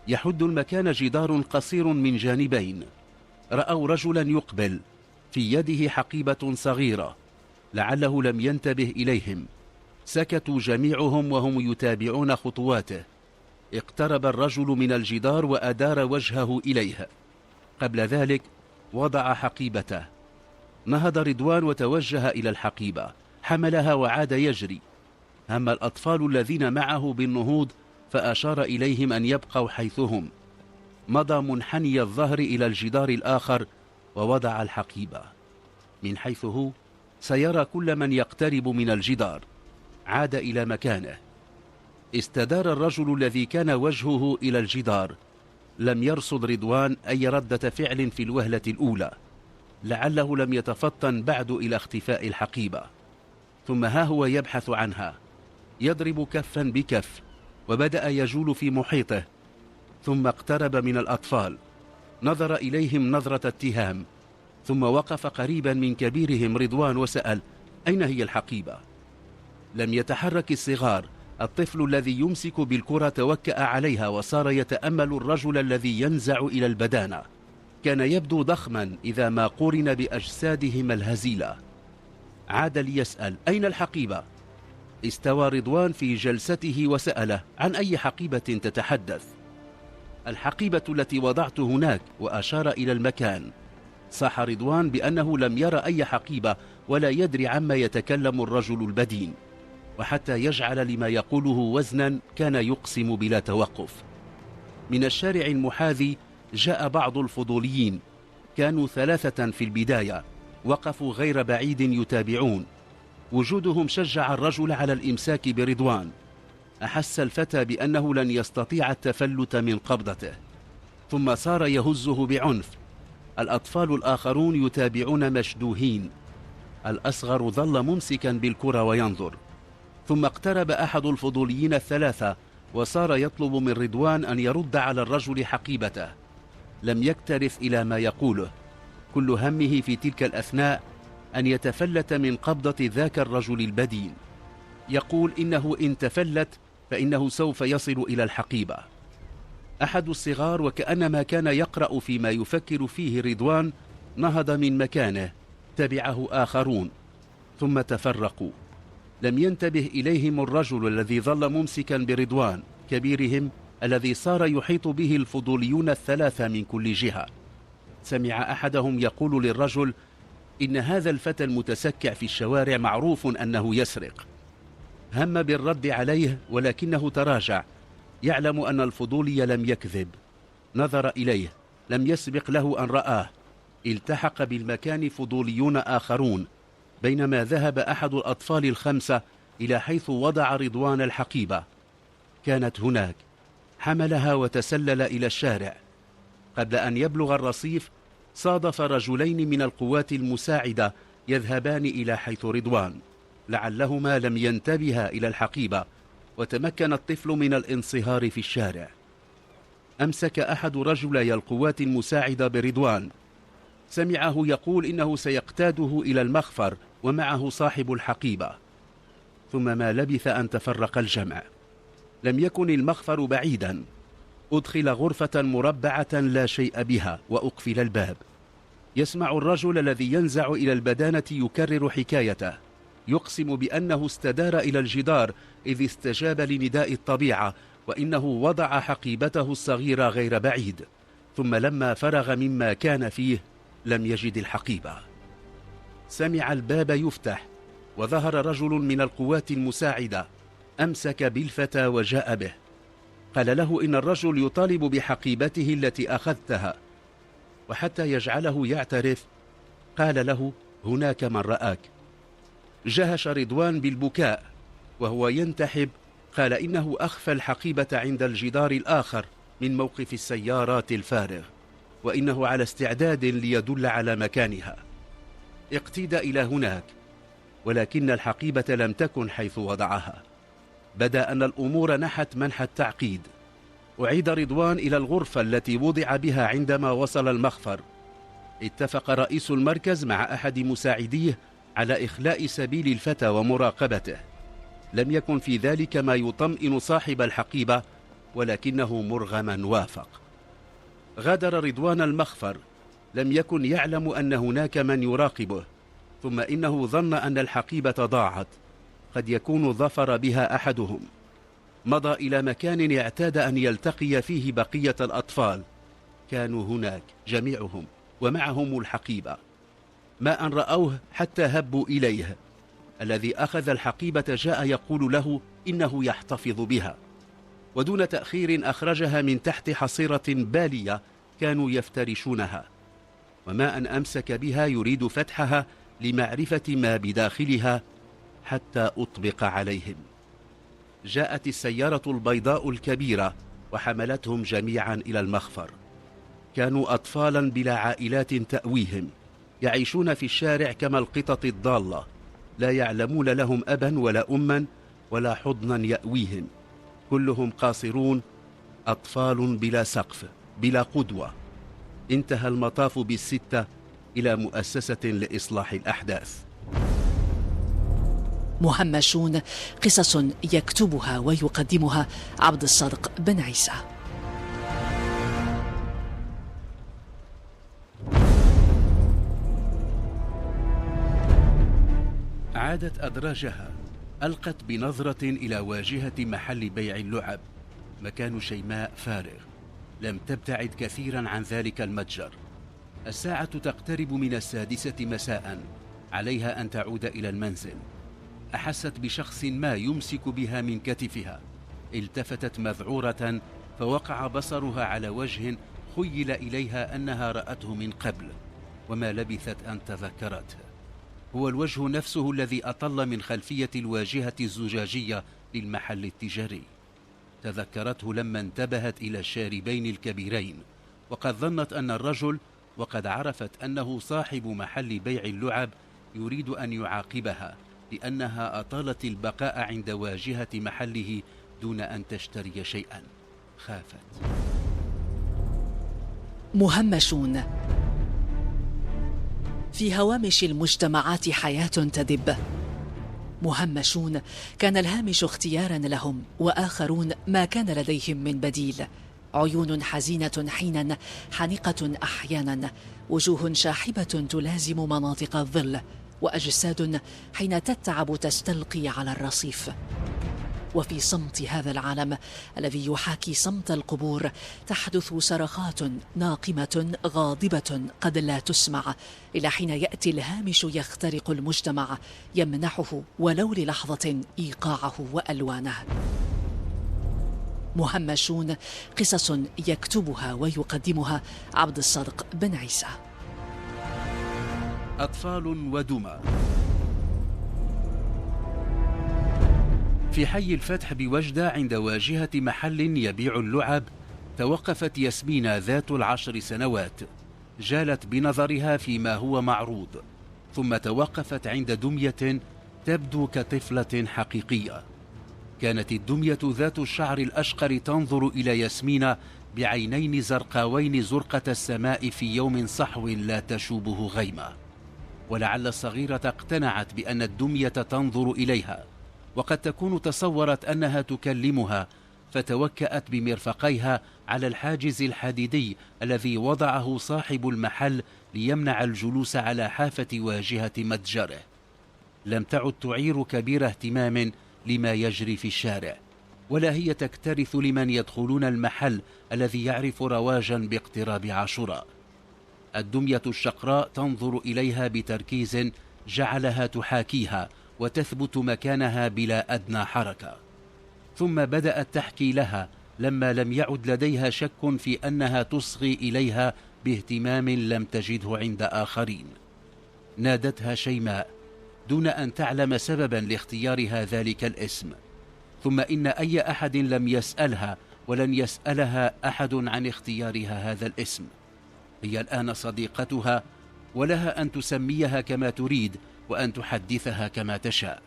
يحد المكان جدار قصير من جانبين. رأوا رجلا يقبل، في يده حقيبة صغيرة. لعله لم ينتبه إليهم. سكتوا جميعهم وهم يتابعون خطواته. اقترب الرجل من الجدار وأدار وجهه إليه. قبل ذلك وضع حقيبته. نهض رضوان وتوجه إلى الحقيبة، حملها وعاد يجري. هم الأطفال الذين معه بالنهوض فأشار إليهم أن يبقوا حيثهم. مضى منحني الظهر إلى الجدار الآخر ووضع الحقيبة. من حيث هو سيرى كل من يقترب من الجدار. عاد إلى مكانه. استدار الرجل الذي كان وجهه إلى الجدار. لم يرصد رضوان أي ردة فعل في الوهلة الأولى. لعله لم يتفطن بعد إلى اختفاء الحقيبة. ثم ها هو يبحث عنها، يضرب كفا بكف، وبدأ يجول في محيطه. ثم اقترب من الأطفال، نظر إليهم نظرة اتهام، ثم وقف قريبا من كبيرهم رضوان وسأل: أين هي الحقيبة؟ لم يتحرك الصغار. الطفل الذي يمسك بالكرة توكأ عليها وصار يتأمل الرجل الذي ينزع إلى البدانة. كان يبدو ضخما إذا ما قورن بأجسادهم الهزيلة. عاد ليسأل: أين الحقيبة؟ استوى رضوان في جلسته وسأله: عن أي حقيبة تتحدث؟ الحقيبة التي وضعت هناك، وأشار إلى المكان. صاح رضوان بأنه لم يرى أي حقيبة ولا يدري عما يتكلم الرجل البدين، وحتى يجعل لما يقوله وزنا كان يقسم بلا توقف. من الشارع المحاذي جاء بعض الفضوليين. كانوا 3 في البداية، وقفوا غير بعيد يتابعون. وجودهم شجع الرجل على الإمساك برضوان. أحس الفتى بأنه لن يستطيع التفلت من قبضته، ثم صار يهزه بعنف. الأطفال الآخرون يتابعون مشدوهين. الأصغر ظل ممسكا بالكرة وينظر. ثم اقترب أحد الفضوليين الثلاثة وصار يطلب من رضوان أن يرد على الرجل حقيبته. لم يكترث إلى ما يقوله، كل همه في تلك الأثناء أن يتفلت من قبضة ذاك الرجل البدين. يقول إنه إن تفلت فإنه سوف يصل إلى الحقيبة. أحد الصغار وكأنما كان يقرأ فيما يفكر فيه رضوان نهض من مكانه، تبعه آخرون ثم تفرقوا. لم ينتبه إليهم الرجل الذي ظل ممسكا برضوان كبيرهم الذي صار يحيط به الفضوليون الثلاثة من كل جهة. سمع أحدهم يقول للرجل: إن هذا الفتى المتسكع في الشوارع معروف أنه يسرق. هم بالرد عليه ولكنه تراجع، يعلم أن الفضولي لم يكذب. نظر إليه، لم يسبق له أن رآه. التحق بالمكان فضوليون آخرون، بينما ذهب أحد الأطفال الخمسة إلى حيث وضع رضوان الحقيبة. كانت هناك، حملها وتسلل إلى الشارع. قبل أن يبلغ الرصيف صادف رجلين من القوات المساعدة يذهبان إلى حيث رضوان، لعلهما لم ينتبها إلى الحقيبة، وتمكن الطفل من الانصهار في الشارع. أمسك أحد رجلي القوات المساعدة برضوان، سمعه يقول إنه سيقتاده إلى المخفر ومعه صاحب الحقيبة. ثم ما لبث أن تفرق الجمع. لم يكن المخفر بعيدا. أدخل غرفة مربعة لا شيء بها وأقفل الباب. يسمع الرجل الذي ينزع إلى البدانة يكرر حكايته، يقسم بأنه استدار إلى الجدار إذ استجاب لنداء الطبيعة، وإنه وضع حقيبته الصغيرة غير بعيد. ثم لما فرغ مما كان فيه لم يجد الحقيبة. سمع الباب يفتح وظهر رجل من القوات المساعدة، أمسك بالفتى وجاء به. قال له إن الرجل يطالب بحقيبته التي أخذتها، وحتى يجعله يعترف قال له: هناك من رآك. جهش رضوان بالبكاء وهو ينتحب، قال إنه أخفى الحقيبة عند الجدار الآخر من موقف السيارات الفارغ، وإنه على استعداد ليدل على مكانها. اقتيد إلى هناك، ولكن الحقيبة لم تكن حيث وضعها. بدا أن الأمور نحت منح التعقيد. أعيد رضوان إلى الغرفة التي وضع بها عندما وصل المخفر. اتفق رئيس المركز مع أحد مساعديه على إخلاء سبيل الفتى ومراقبته. لم يكن في ذلك ما يطمئن صاحب الحقيبة، ولكنه مرغما وافق. غادر رضوان المخفر، لم يكن يعلم أن هناك من يراقبه، ثم إنه ظن أن الحقيبة ضاعت، قد يكون ظفر بها أحدهم. مضى إلى مكان اعتاد أن يلتقي فيه بقية الأطفال. كانوا هناك جميعهم ومعهم الحقيبة. ما أن رأوه حتى هبوا إليه. الذي أخذ الحقيبة جاء يقول له إنه يحتفظ بها، ودون تأخير أخرجها من تحت حصيرة بالية كانوا يفترشونها. وما أن أمسك بها يريد فتحها لمعرفة ما بداخلها حتى أطبق عليهم. جاءت السيارة البيضاء الكبيرة وحملتهم جميعا إلى المخفر. كانوا أطفالا بلا عائلات تأويهم، يعيشون في الشارع كما القطط الضالة، لا يعلمون لهم أبا ولا أما ولا حضنا يأويهم. كلهم قاصرون، أطفال بلا سقف، بلا قدوة. انتهى المطاف بالستة إلى مؤسسة لإصلاح الأحداث. مهمشون، قصص يكتبها ويقدمها عبد الصادق بن عيسى. عادت أدراجها، ألقت بنظرة إلى واجهة محل بيع اللعب. مكان شيماء فارغ، لم تبتعد كثيرا عن ذلك المتجر. الساعة تقترب من 6 مساء، عليها أن تعود إلى المنزل. أحست بشخص ما يمسك بها من كتفها. التفتت مذعورة، فوقع بصرها على وجه خيل إليها أنها رأته من قبل، وما لبثت أن تذكرته. هو الوجه نفسه الذي أطل من خلفية الواجهة الزجاجية للمحل التجاري. تذكرته لما انتبهت إلى الشاربين الكبيرين، وقد ظنت أن الرجل، وقد عرفت أنه صاحب محل بيع اللعب، يريد أن يعاقبها لأنها أطالت البقاء عند واجهة محله دون أن تشتري شيئا. خافت. مهمشون. في هوامش المجتمعات حياة تدب. مهمشون كان الهامش اختيارا لهم، وآخرون ما كان لديهم من بديل. عيون حزينة حينا، حانقة أحيانا، وجوه شاحبة تلازم مناطق الظل، وأجساد حين تتعب تستلقي على الرصيف. وفي صمت هذا العالم الذي يحاكي صمت القبور تحدث صرخات ناقمة غاضبة قد لا تسمع، إلى حين يأتي الهامش يخترق المجتمع، يمنحه ولو للحظة إيقاعه وألوانه. مهمشون، قصص يكتبها ويقدمها عبد الصادق بن عيسى. أطفال ودمى. في حي الفتح بوجدة عند واجهة محل يبيع اللعب، توقفت ياسمين ذات 10 سنوات، جالت بنظرها فيما هو معروض، ثم توقفت عند دمية تبدو كطفلة حقيقية. كانت الدمية ذات الشعر الأشقر تنظر إلى ياسمين بعينين زرقاوين زرقة السماء في يوم صحو لا تشوبه غيمة. ولعل الصغيرة اقتنعت بأن الدمية تنظر إليها، وقد تكون تصورت أنها تكلمها، فتوكأت بمرفقيها على الحاجز الحديدي الذي وضعه صاحب المحل ليمنع الجلوس على حافة واجهة متجره. لم تعد تعير كبير اهتمام لما يجري في الشارع، ولا هي تكترث لمن يدخلون المحل الذي يعرف رواجا باقتراب عاشوراء. الدمية الشقراء تنظر إليها بتركيز جعلها تحاكيها وتثبت مكانها بلا أدنى حركة. ثم بدأت تحكي لها لما لم يعد لديها شك في أنها تصغي إليها باهتمام لم تجده عند آخرين. نادتها شيماء دون أن تعلم سببا لاختيارها ذلك الاسم. ثم إن أي أحد لم يسألها ولن يسألها أحد عن اختيارها هذا الاسم. هي الآن صديقتها، ولها أن تسميها كما تريد وأن تحدثها كما تشاء.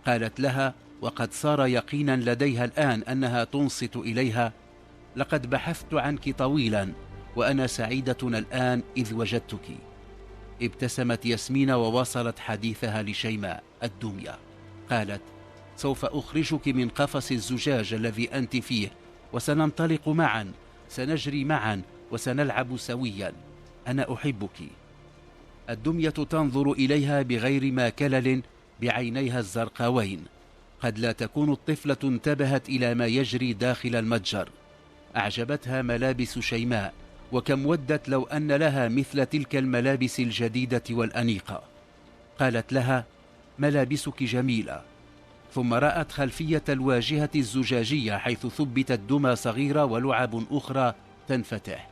قالت لها وقد صار يقينا لديها الآن أنها تنصت إليها: لقد بحثت عنك طويلا، وأنا سعيدة الآن إذ وجدتك. ابتسمت ياسمين وواصلت حديثها لشيماء الدمية. قالت: سوف أخرجك من قفص الزجاج الذي أنت فيه، وسننطلق معا، سنجري معا، وسنلعب سويا. أنا أحبك. الدمية تنظر إليها بغير ما كلل بعينيها الزرقاوين. قد لا تكون الطفلة انتبهت إلى ما يجري داخل المتجر. أعجبتها ملابس شيماء، وكم ودت لو أن لها مثل تلك الملابس الجديدة والأنيقة. قالت لها: ملابسك جميلة. ثم رأت خلفية الواجهة الزجاجية حيث ثبتت دمى صغيرة ولعب أخرى تنفتح،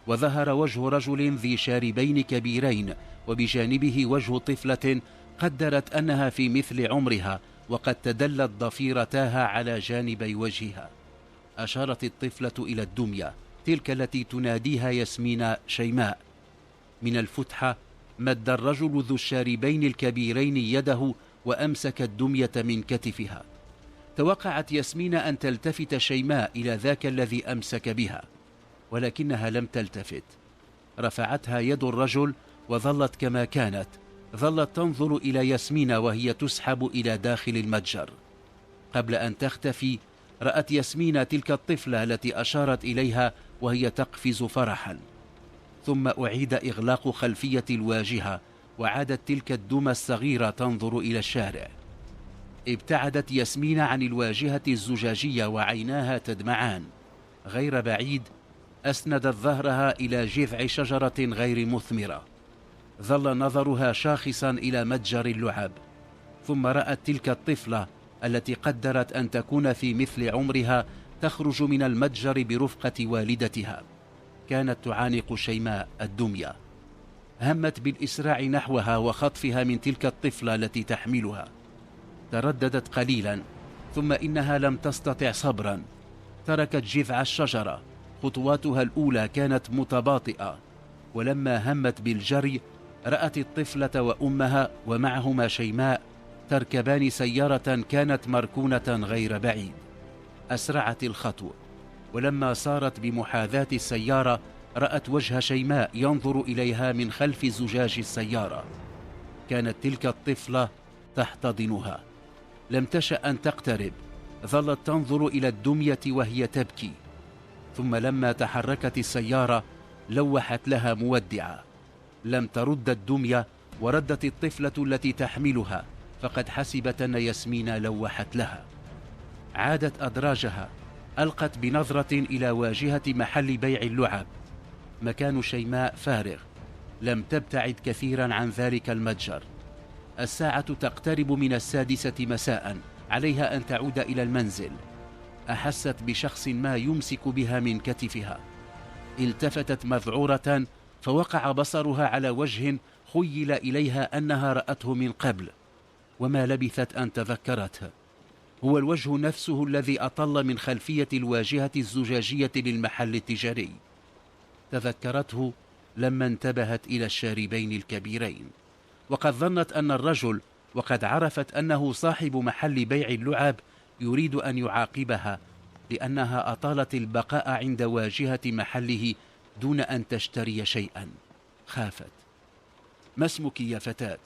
وظهر وجه رجل ذي شاربين كبيرين، وبجانبه وجه طفلة قدرت أنها في مثل عمرها، وقد تدلت ضفيرتاها على جانبي وجهها. أشارت الطفلة إلى الدمية تلك التي تناديها ياسمين شيماء. من الفتحة مد الرجل ذو الشاربين الكبيرين يده وأمسك الدمية من كتفها. توقعت ياسمين أن تلتفت شيماء إلى ذاك الذي أمسك بها، ولكنها لم تلتفت. رفعتها يد الرجل وظلت كما كانت، ظلت تنظر إلى ياسمين وهي تسحب إلى داخل المتجر. قبل أن تختفي رأت ياسمين تلك الطفلة التي أشارت إليها وهي تقفز فرحا. ثم أعيد إغلاق خلفية الواجهة، وعادت تلك الدمى الصغيرة تنظر إلى الشارع. ابتعدت ياسمين عن الواجهة الزجاجية وعيناها تدمعان. غير بعيد أسندت ظهرها إلى جذع شجرة غير مثمرة. ظل نظرها شاخصا إلى متجر اللعب. ثم رأت تلك الطفلة التي قدرت أن تكون في مثل عمرها تخرج من المتجر برفقة والدتها. كانت تعانق شيماء الدمية. همت بالإسراع نحوها وخطفها من تلك الطفلة التي تحملها. ترددت قليلا، ثم إنها لم تستطع صبرا، تركت جذع الشجرة. خطواتها الأولى كانت متباطئة، ولما همت بالجري رأت الطفلة وأمها ومعهما شيماء تركبان سيارة كانت مركونة غير بعيد. أسرعت الخطو، ولما صارت بمحاذاة السيارة رأت وجه شيماء ينظر إليها من خلف زجاج السيارة. كانت تلك الطفلة تحتضنها. لم تشأ أن تقترب، ظلت تنظر إلى الدمية وهي تبكي. ثم لما تحركت السيارة لوحت لها مودعة. لم ترد الدمية، وردت الطفلة التي تحملها، فقد حسبت أن ياسمين لوحت لها. عادت أدراجها، ألقت بنظرة إلى واجهة محل بيع اللعب. مكان شيماء فارغ، لم تبتعد كثيرا عن ذلك المتجر. الساعة تقترب من 6 مساء، عليها أن تعود إلى المنزل. أحست بشخص ما يمسك بها من كتفها. التفتت مذعورة، فوقع بصرها على وجه خيل إليها أنها رأته من قبل، وما لبثت أن تذكرته. هو الوجه نفسه الذي أطل من خلفية الواجهة الزجاجية للمحل التجاري. تذكرته لما انتبهت إلى الشاربين الكبيرين، وقد ظنت أن الرجل، وقد عرفت أنه صاحب محل بيع اللعب، يريد أن يعاقبها لأنها أطالت البقاء عند واجهة محله دون أن تشتري شيئا. خافت. ما اسمك يا فتاة؟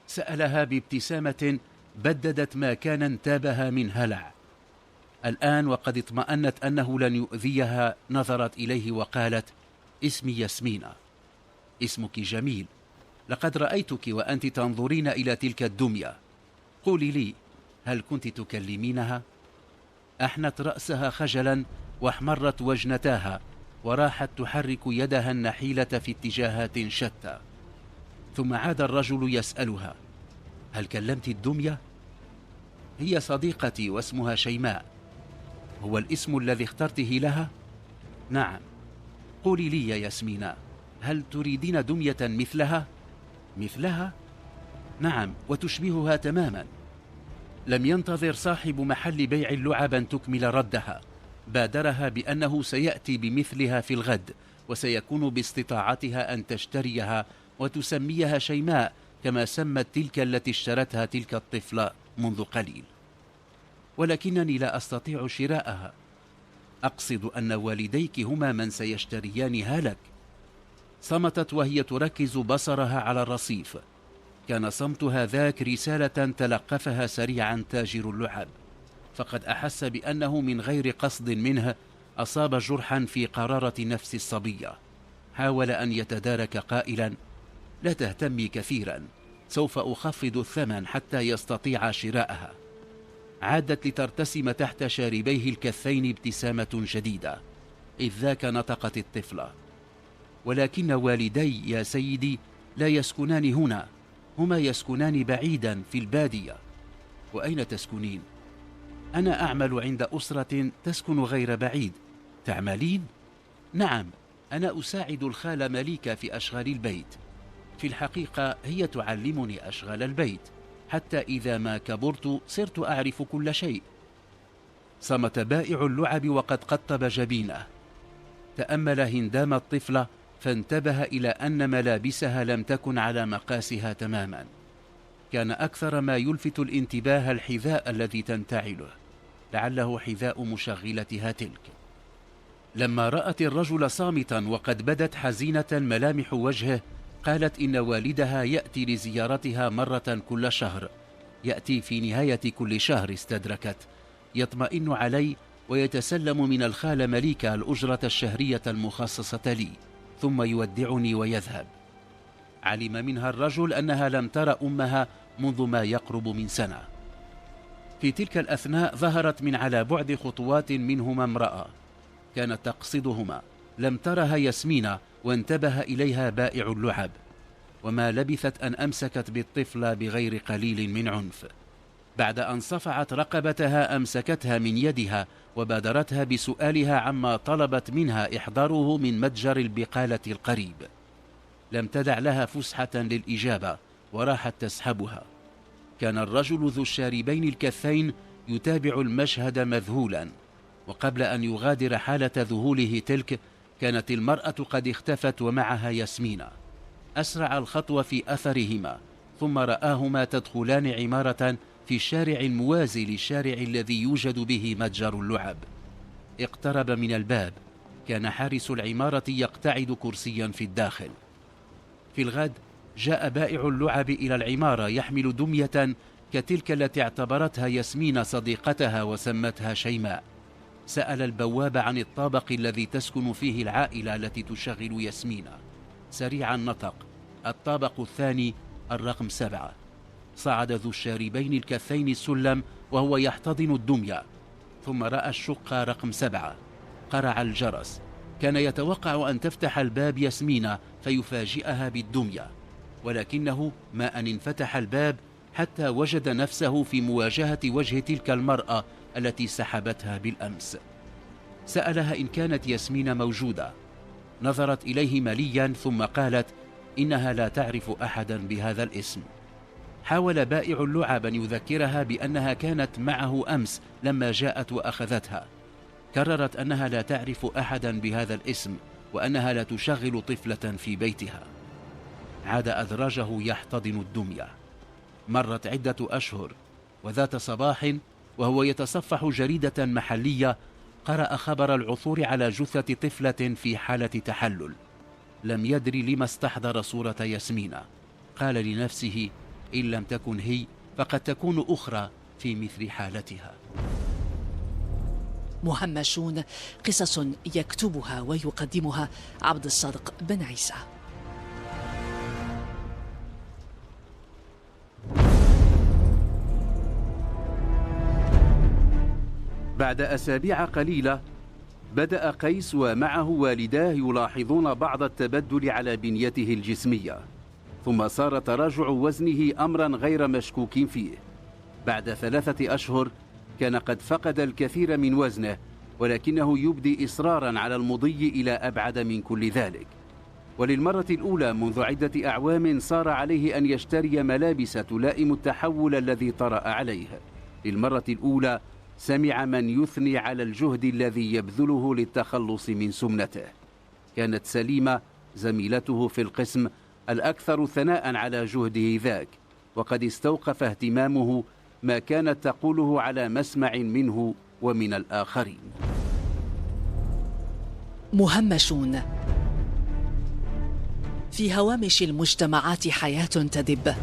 سألها بابتسامة بددت ما كان انتابها من هلع. الآن وقد اطمأنت أنه لن يؤذيها نظرت إليه وقالت: اسمي ياسمين. اسمك جميل، لقد رأيتك وأنت تنظرين إلى تلك الدمية. قولي لي، هل كنت تكلمينها؟ أحنت رأسها خجلا واحمرت وجنتاها، وراحت تحرك يدها النحيلة في اتجاهات شتى. ثم عاد الرجل يسألها: هل كلمت الدمية؟ هي صديقتي واسمها شيماء. هو الاسم الذي اخترته لها؟ نعم. قولي لي يا ياسمين، هل تريدين دمية مثلها؟ مثلها؟ نعم، وتشبهها تماما. لم ينتظر صاحب محل بيع اللعب أن تكمل ردها، بادرها بأنه سيأتي بمثلها في الغد، وسيكون باستطاعتها أن تشتريها وتسميها شيماء كما سمت تلك التي اشترتها تلك الطفلة منذ قليل. ولكنني لا أستطيع شراءها. أقصد أن والديك هما من سيشتريانها لك. صمتت وهي تركز بصرها على الرصيف. كان صمتها ذاك رسالة تلقفها سريعا تاجر اللعب، فقد أحس بأنه من غير قصد منه أصاب جرحا في قرارة نفس الصبية. حاول أن يتدارك قائلا: لا تهتمي كثيرا، سوف أخفض الثمن حتى يستطيع شراءها. عادت لترتسم تحت شاربيه الكثين ابتسامة جديدة، إذ ذاك نطقت الطفلة: ولكن والدي يا سيدي لا يسكنان هنا، هما يسكنان بعيدا في البادية. وأين تسكنين؟ أنا أعمل عند أسرة تسكن غير بعيد. تعملين؟ نعم، أنا أساعد الخالة مليكة في أشغال البيت. في الحقيقة هي تعلمني أشغال البيت، حتى إذا ما كبرت صرت أعرف كل شيء. صمت بائع اللعب وقد قطب جبينه. تأمل هندام الطفلة فانتبه إلى أن ملابسها لم تكن على مقاسها تماما. كان أكثر ما يلفت الانتباه الحذاء الذي تنتعله، لعله حذاء مشغلتها تلك. لما رأت الرجل صامتا وقد بدت حزينة ملامح وجهه، قالت إن والدها يأتي لزيارتها مرة كل شهر. يأتي في نهاية كل شهر، استدركت. يطمئن علي ويتسلم من الخالة مليكة الأجرة الشهرية المخصصة لي، ثم يودعني ويذهب. علم منها الرجل أنها لم تر أمها منذ ما يقرب من سنة. في تلك الأثناء ظهرت من على بعد خطوات منهما امرأة كانت تقصدهما. لم ترها ياسمين، وانتبه إليها بائع اللعب، وما لبثت أن أمسكت بالطفلة بغير قليل من عنف. بعد أن صفعت رقبتها أمسكتها من يدها وبادرتها بسؤالها عما طلبت منها إحضاره من متجر البقالة القريب. لم تدع لها فسحة للإجابة، وراحت تسحبها. كان الرجل ذو الشاربين الكثين يتابع المشهد مذهولا. وقبل أن يغادر حالة ذهوله تلك كانت المرأة قد اختفت ومعها ياسمين. أسرع الخطوة في أثرهما، ثم رآهما تدخلان عمارة في الشارع الموازي للشارع الذي يوجد به متجر اللعب. اقترب من الباب، كان حارس العمارة يقتعد كرسيا في الداخل. في الغد جاء بائع اللعب إلى العمارة يحمل دمية كتلك التي اعتبرتها ياسمين صديقتها وسمتها شيماء. سأل البواب عن الطابق الذي تسكن فيه العائلة التي تشغل ياسمين. سريعا نطق: الطابق الثاني، الرقم 7. صعد ذو الشاربين الكثين السلم وهو يحتضن الدمية، ثم رأى الشقة رقم 7. قرع الجرس. كان يتوقع أن تفتح الباب ياسمين فيفاجئها بالدمية، ولكنه ما أن انفتح الباب حتى وجد نفسه في مواجهة وجه تلك المرأة التي سحبتها بالأمس. سألها إن كانت ياسمين موجودة. نظرت إليه مليا ثم قالت إنها لا تعرف أحدا بهذا الاسم. حاول بائع اللعب أن يذكرها بأنها كانت معه أمس لما جاءت وأخذتها. كررت أنها لا تعرف أحدا بهذا الاسم وأنها لا تشغل طفلة في بيتها. عاد أدراجه يحتضن الدمية. مرت عدة أشهر، وذات صباح وهو يتصفح جريدة محلية قرأ خبر العثور على جثة طفلة في حالة تحلل. لم يدري لما استحضر صورة ياسمين. قال لنفسه إن لم تكن هي فقد تكون أخرى في مثل حالتها. مهمشون، قصص يكتبها ويقدمها عبد الصادق بن عيسى. بعد أسابيع قليلة بدأ قيس ومعه والداه يلاحظون بعض التبدل على بنيته الجسمية، ثم صار تراجع وزنه أمرا غير مشكوك فيه. بعد 3 أشهر كان قد فقد الكثير من وزنه، ولكنه يبدي إصرارا على المضي إلى أبعد من كل ذلك. وللمرة الأولى منذ عدة أعوام صار عليه أن يشتري ملابس تلائم التحول الذي طرأ عليه. للمرة الأولى سمع من يثني على الجهد الذي يبذله للتخلص من سمنته. كانت سليمة زميلته في القسم الأكثر ثناء على جهده ذاك، وقد استوقف اهتمامه ما كانت تقوله على مسمع منه ومن الآخرين. مهمشون. في هوامش المجتمعات حياة تدب.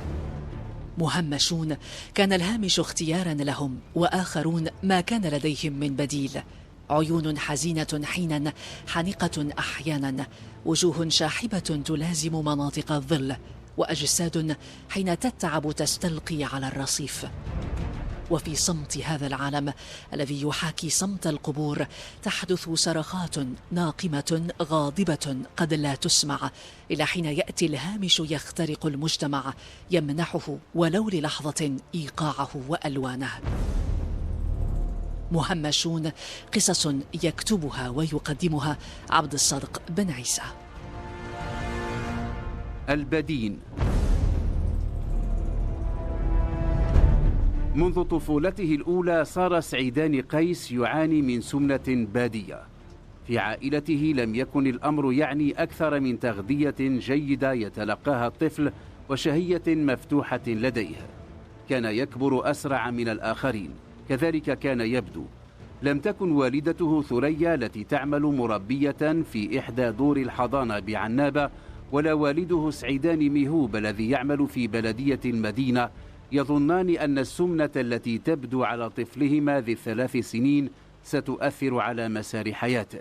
مهمشون كان الهامش اختيارا لهم، وآخرون ما كان لديهم من بديل. عيون حزينة حينا، حانقة أحيانا، وجوه شاحبة تلازم مناطق الظل، وأجساد حين تتعب تستلقي على الرصيف. وفي صمت هذا العالم الذي يحاكي صمت القبور تحدث صرخات ناقمة غاضبة قد لا تسمع، إلى حين يأتي الهامش يخترق المجتمع يمنحه ولو للحظة إيقاعه وألوانه. مهمشون، قصص يكتبها ويقدمها عبد الصادق بن عيسى. البدين. منذ طفولته الأولى صار سعيدان قيس يعاني من سمنة بادية. في عائلته لم يكن الأمر يعني أكثر من تغذية جيدة يتلقاها الطفل وشهية مفتوحة لديه. كان يكبر أسرع من الآخرين، كذلك كان يبدو. لم تكن والدته ثريا التي تعمل مربية في إحدى دور الحضانة بعنابة، ولا والده سعيدان ميهوب الذي يعمل في بلدية المدينة، يظنان أن السمنة التي تبدو على طفلهما ذي ال3 سنين ستؤثر على مسار حياته.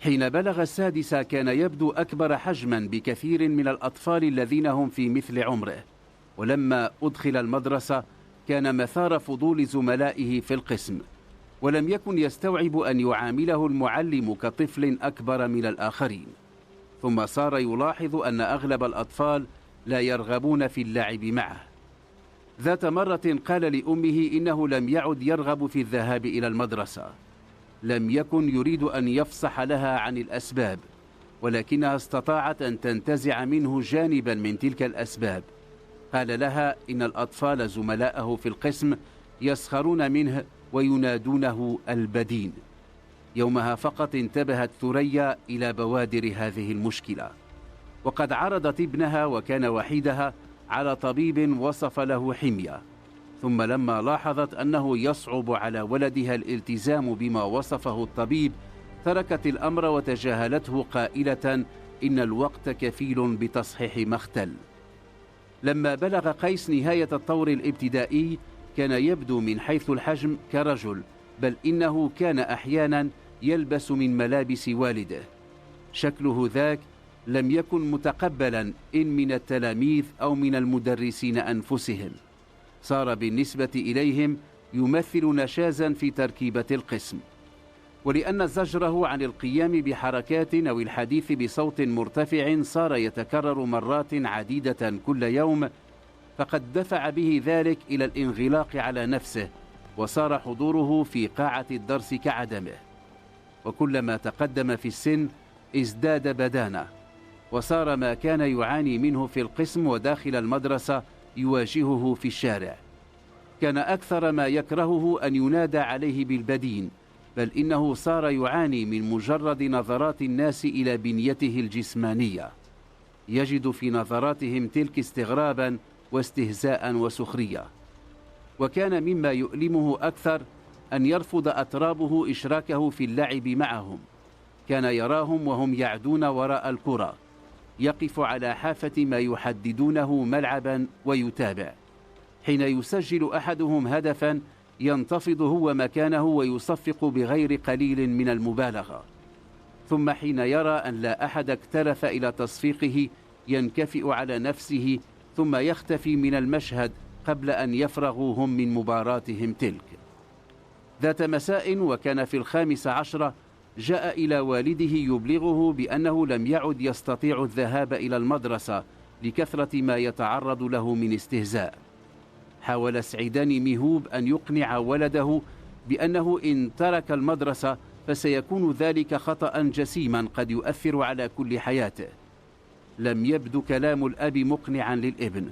حين بلغ 6 كان يبدو أكبر حجما بكثير من الأطفال الذين هم في مثل عمره، ولما أدخل المدرسة كان مثار فضول زملائه في القسم، ولم يكن يستوعب أن يعامله المعلم كطفل أكبر من الآخرين. ثم صار يلاحظ أن أغلب الأطفال لا يرغبون في اللعب معه. ذات مرة قال لأمه إنه لم يعد يرغب في الذهاب إلى المدرسة. لم يكن يريد أن يفصح لها عن الأسباب، ولكنها استطاعت أن تنتزع منه جانبا من تلك الأسباب. قال لها إن الأطفال زملائه في القسم يسخرون منه وينادونه البدين. يومها فقط انتبهت ثريا إلى بوادر هذه المشكلة، وقد عرضت ابنها وكان وحيدها على طبيب وصف له حمية، ثم لما لاحظت أنه يصعب على ولدها الالتزام بما وصفه الطبيب تركت الأمر وتجاهلته قائلة إن الوقت كفيل بتصحيح ما اختل. لما بلغ قيس نهاية الطور الابتدائي كان يبدو من حيث الحجم كرجل، بل إنه كان أحيانا يلبس من ملابس والده. شكله ذاك لم يكن متقبلا إن من التلاميذ أو من المدرسين أنفسهم، صار بالنسبة إليهم يمثل نشازا في تركيبة القسم. ولأن زجره عن القيام بحركات أو الحديث بصوت مرتفع صار يتكرر مرات عديدة كل يوم، فقد دفع به ذلك إلى الانغلاق على نفسه، وصار حضوره في قاعة الدرس كعدمه. وكلما تقدم في السن ازداد بدانة، وصار ما كان يعاني منه في القسم وداخل المدرسة يواجهه في الشارع. كان أكثر ما يكرهه أن ينادى عليه بالبدين، بل إنه صار يعاني من مجرد نظرات الناس إلى بنيته الجسمانية، يجد في نظراتهم تلك استغرابا واستهزاء وسخرية. وكان مما يؤلمه أكثر أن يرفض أترابه إشراكه في اللعب معهم. كان يراهم وهم يعدون وراء الكرة، يقف على حافة ما يحددونه ملعبا ويتابع. حين يسجل أحدهم هدفا ينتفض هو مكانه ويصفق بغير قليل من المبالغة، ثم حين يرى أن لا أحد اكترث إلى تصفيقه ينكفئ على نفسه ثم يختفي من المشهد قبل أن يفرغوا هم من مباراتهم تلك. ذات مساء وكان في 15 جاء إلى والده يبلغه بأنه لم يعد يستطيع الذهاب إلى المدرسة لكثرة ما يتعرض له من استهزاء. حاول سعيدان ميهوب أن يقنع ولده بأنه إن ترك المدرسة فسيكون ذلك خطأ جسيما قد يؤثر على كل حياته. لم يبدو كلام الأب مقنعا للابن،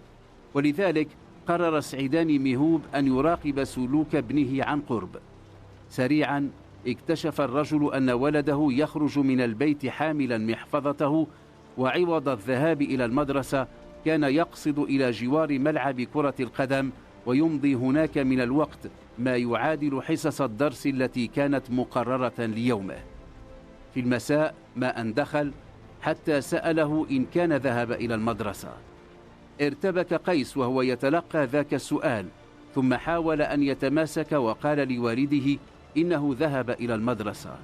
ولذلك قرر سعيدان ميهوب أن يراقب سلوك ابنه عن قرب. سريعا اكتشف الرجل أن ولده يخرج من البيت حاملا محفظته، وعوض الذهاب إلى المدرسة كان يقصد إلى جوار ملعب كرة القدم ويمضي هناك من الوقت ما يعادل حصص الدرس التي كانت مقررة ليومه. في المساء ما أن دخل حتى سأله إن كان ذهب إلى المدرسة. ارتبك قيس وهو يتلقى ذاك السؤال، ثم حاول أن يتماسك وقال لوالده إنه ذهب إلى المدرسة.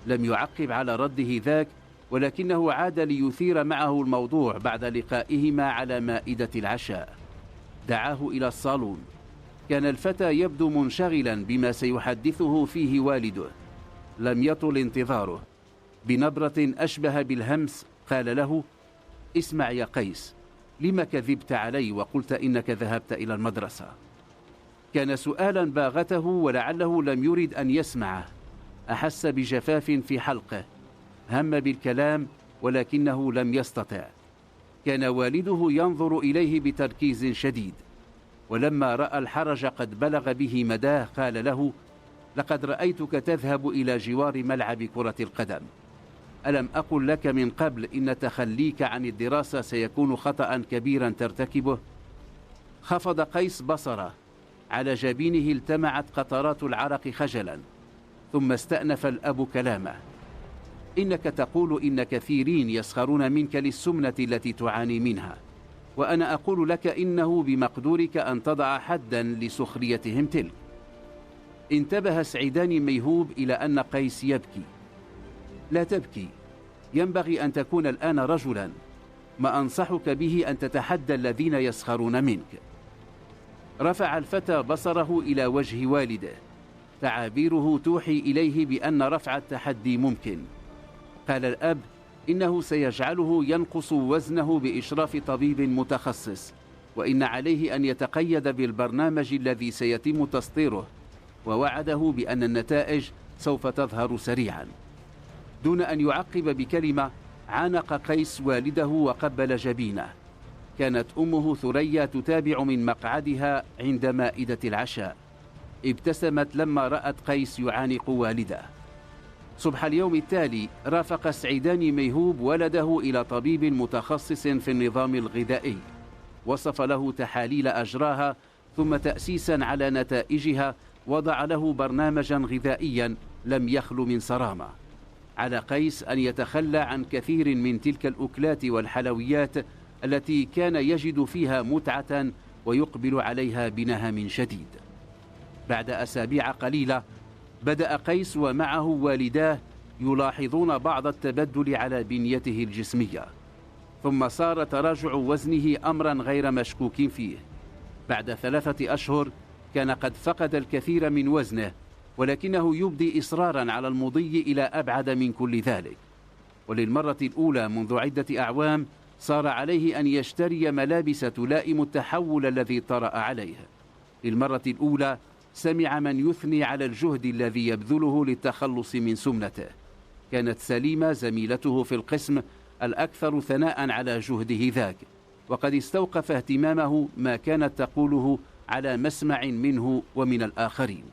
لم يعقب على رده ذاك، ولكنه عاد ليثير معه الموضوع بعد لقائهما على مائدة العشاء. دعاه إلى الصالون. كان الفتى يبدو منشغلا بما سيحدثه فيه والده. لم يطل انتظاره. بنبرة أشبه بالهمس قال له: اسمع يا قيس، لم كذبت علي وقلت إنك ذهبت إلى المدرسة؟ كان سؤالا باغته ولعله لم يرد أن يسمعه. أحس بجفاف في حلقه، هم بالكلام ولكنه لم يستطع. كان والده ينظر إليه بتركيز شديد، ولما رأى الحرج قد بلغ به مداه قال له: لقد رأيتك تذهب إلى جوار ملعب كرة القدم. ألم أقل لك من قبل إن تخليك عن الدراسة سيكون خطأ كبيرا ترتكبه؟ خفض قيس بصره. على جبينه التمعت قطرات العرق خجلا، ثم استأنف الأب كلامه: إنك تقول إن كثيرين يسخرون منك للسمنة التي تعاني منها، وأنا أقول لك إنه بمقدورك أن تضع حدا لسخريتهم تلك. انتبه سعيدان ميهوب إلى أن قيس يبكي. لا تبكي، ينبغي أن تكون الآن رجلا. ما أنصحك به أن تتحدى الذين يسخرون منك. رفع الفتى بصره إلى وجه والده، تعابيره توحي إليه بأن رفع التحدي ممكن. قال الأب: إنه سيجعله ينقص وزنه بإشراف طبيب متخصص، وإن عليه أن يتقيد بالبرنامج الذي سيتم تسطيره، ووعده بأن النتائج سوف تظهر سريعا. دون أن يعقب بكلمة عانق قيس والده وقبل جبينه. كانت أمه ثريا تتابع من مقعدها عند مائدة العشاء. ابتسمت لما رأت قيس يعانق والده. صبح اليوم التالي رافق السعيداني ميهوب ولده إلى طبيب متخصص في النظام الغذائي، وصف له تحاليل أجراها ثم تأسيسا على نتائجها وضع له برنامجا غذائيا لم يخل من صرامة. على قيس أن يتخلى عن كثير من تلك الأكلات والحلويات التي كان يجد فيها متعة ويقبل عليها بنهم شديد. بعد أسابيع قليلة بدأ قيس ومعه والداه يلاحظون بعض التبدل على بنيته الجسمية، ثم صار تراجع وزنه أمرا غير مشكوك فيه. بعد 3 أشهر كان قد فقد الكثير من وزنه، ولكنه يبدي إصرارا على المضي إلى أبعد من كل ذلك. وللمرة الأولى منذ عدة أعوام صار عليه أن يشتري ملابس تلائم التحول الذي طرأ عليه. للمرة الأولى سمع من يثني على الجهد الذي يبذله للتخلص من سمنته. كانت سليمة زميلته في القسم الأكثر ثناء على جهده ذاك، وقد استوقف اهتمامه ما كانت تقوله على مسمع منه ومن الآخرين.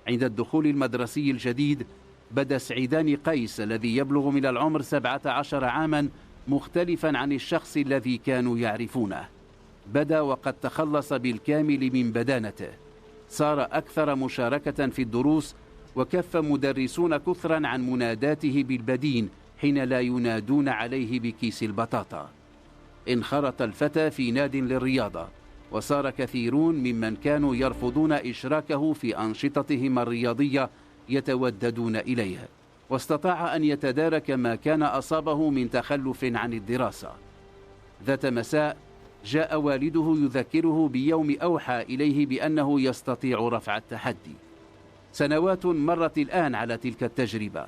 عند الدخول المدرسي الجديد بدا سعيدان قيس الذي يبلغ من العمر 17 عاما مختلفا عن الشخص الذي كانوا يعرفونه. بدا وقد تخلص بالكامل من بدانته، صار أكثر مشاركة في الدروس، وكف مدرسون كثرا عن مناداته بالبدين حين لا ينادون عليه بكيس البطاطا. انخرط الفتى في ناد للرياضة، وصار كثيرون ممن كانوا يرفضون إشراكه في أنشطتهم الرياضية يتوددون إليه، واستطاع أن يتدارك ما كان أصابه من تخلف عن الدراسة. ذات مساء جاء والده يذكره بيوم أوحى إليه بأنه يستطيع رفع التحدي. سنوات مرت الآن على تلك التجربة.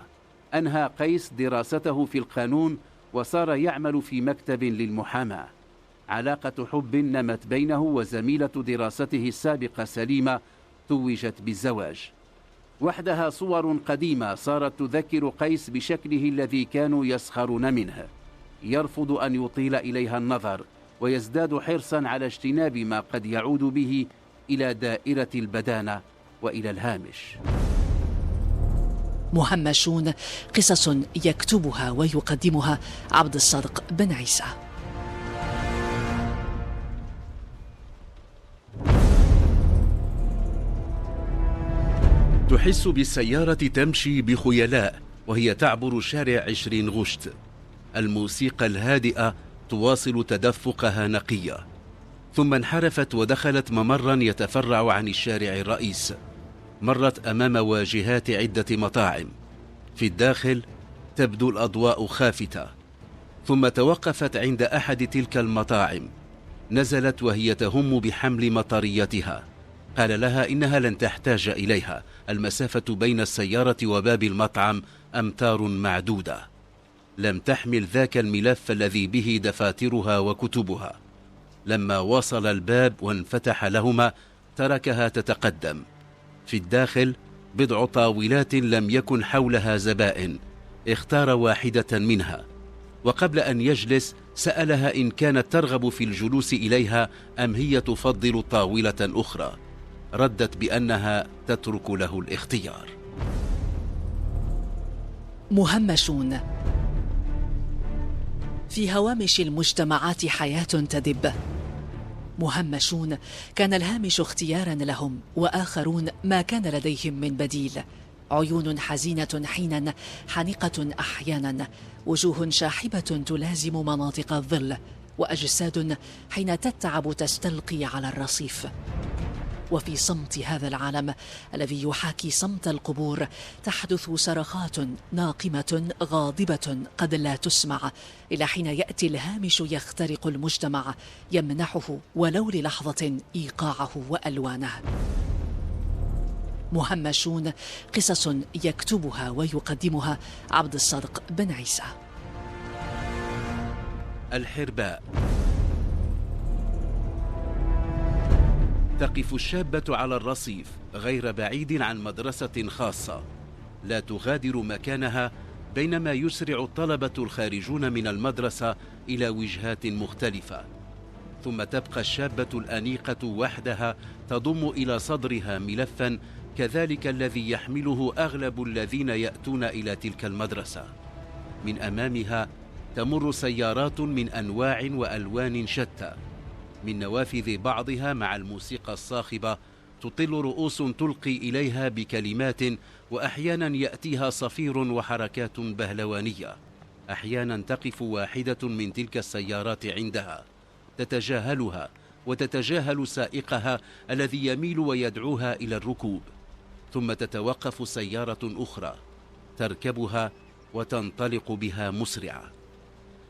أنهى قيس دراسته في القانون وصار يعمل في مكتب للمحاماة. علاقة حب نمت بينه وزميلة دراسته السابقة سليمة توجت بالزواج. وحدها صور قديمة صارت تذكر قيس بشكله الذي كانوا يسخرون منه. يرفض أن يطيل إليها النظر، ويزداد حرصا على اجتناب ما قد يعود به إلى دائرة البدانة وإلى الهامش. مهمشون، قصص يكتبها ويقدمها عبد الصادق بن عيسى. تحس بالسيارة تمشي بخيلاء وهي تعبر شارع 20 غشت. الموسيقى الهادئة تواصل تدفقها نقية، ثم انحرفت ودخلت ممرا يتفرع عن الشارع الرئيس. مرت أمام واجهات عدة مطاعم. في الداخل تبدو الأضواء خافتة، ثم توقفت عند أحد تلك المطاعم. نزلت وهي تهم بحمل مطريتها. قال لها إنها لن تحتاج إليها، المسافة بين السيارة وباب المطعم أمتار معدودة. لم تحمل ذاك الملف الذي به دفاترها وكتبها. لما وصل الباب وانفتح لهما تركها تتقدم. في الداخل بضع طاولات لم يكن حولها زبائن. اختار واحدة منها، وقبل أن يجلس سألها إن كانت ترغب في الجلوس إليها أم هي تفضل طاولة أخرى. ردت بأنها تترك له الاختيار. مهمشون. في هوامش المجتمعات حياة تدب. مهمشون كان الهامش اختيارا لهم، وآخرون ما كان لديهم من بديل. عيون حزينة حينا، حانقة أحيانا، وجوه شاحبة تلازم مناطق الظل، وأجساد حين تتعب تستلقي على الرصيف. وفي صمت هذا العالم الذي يحاكي صمت القبور تحدث صرخات ناقمة غاضبة قد لا تسمع، إلى حين يأتي الهامش يخترق المجتمع يمنحه ولو للحظة إيقاعه وألوانه. مهمشون، قصص يكتبها ويقدمها عبد الصادق بن عيسى. الحرباء. تقف الشابة على الرصيف غير بعيد عن مدرسة خاصة، لا تغادر مكانها بينما يسرع الطلبة الخارجون من المدرسة إلى وجهات مختلفة. ثم تبقى الشابة الأنيقة وحدها تضم إلى صدرها ملفا كذلك الذي يحمله أغلب الذين يأتون إلى تلك المدرسة. من أمامها تمر سيارات من أنواع وألوان شتى، من نوافذ بعضها مع الموسيقى الصاخبة تطل رؤوس تلقي إليها بكلمات، وأحيانا يأتيها صفير وحركات بهلوانية. أحيانا تقف واحدة من تلك السيارات عندها تتجاهلها وتتجاهل سائقها الذي يميل ويدعوها إلى الركوب، ثم تتوقف سيارة أخرى تركبها وتنطلق بها مسرعة.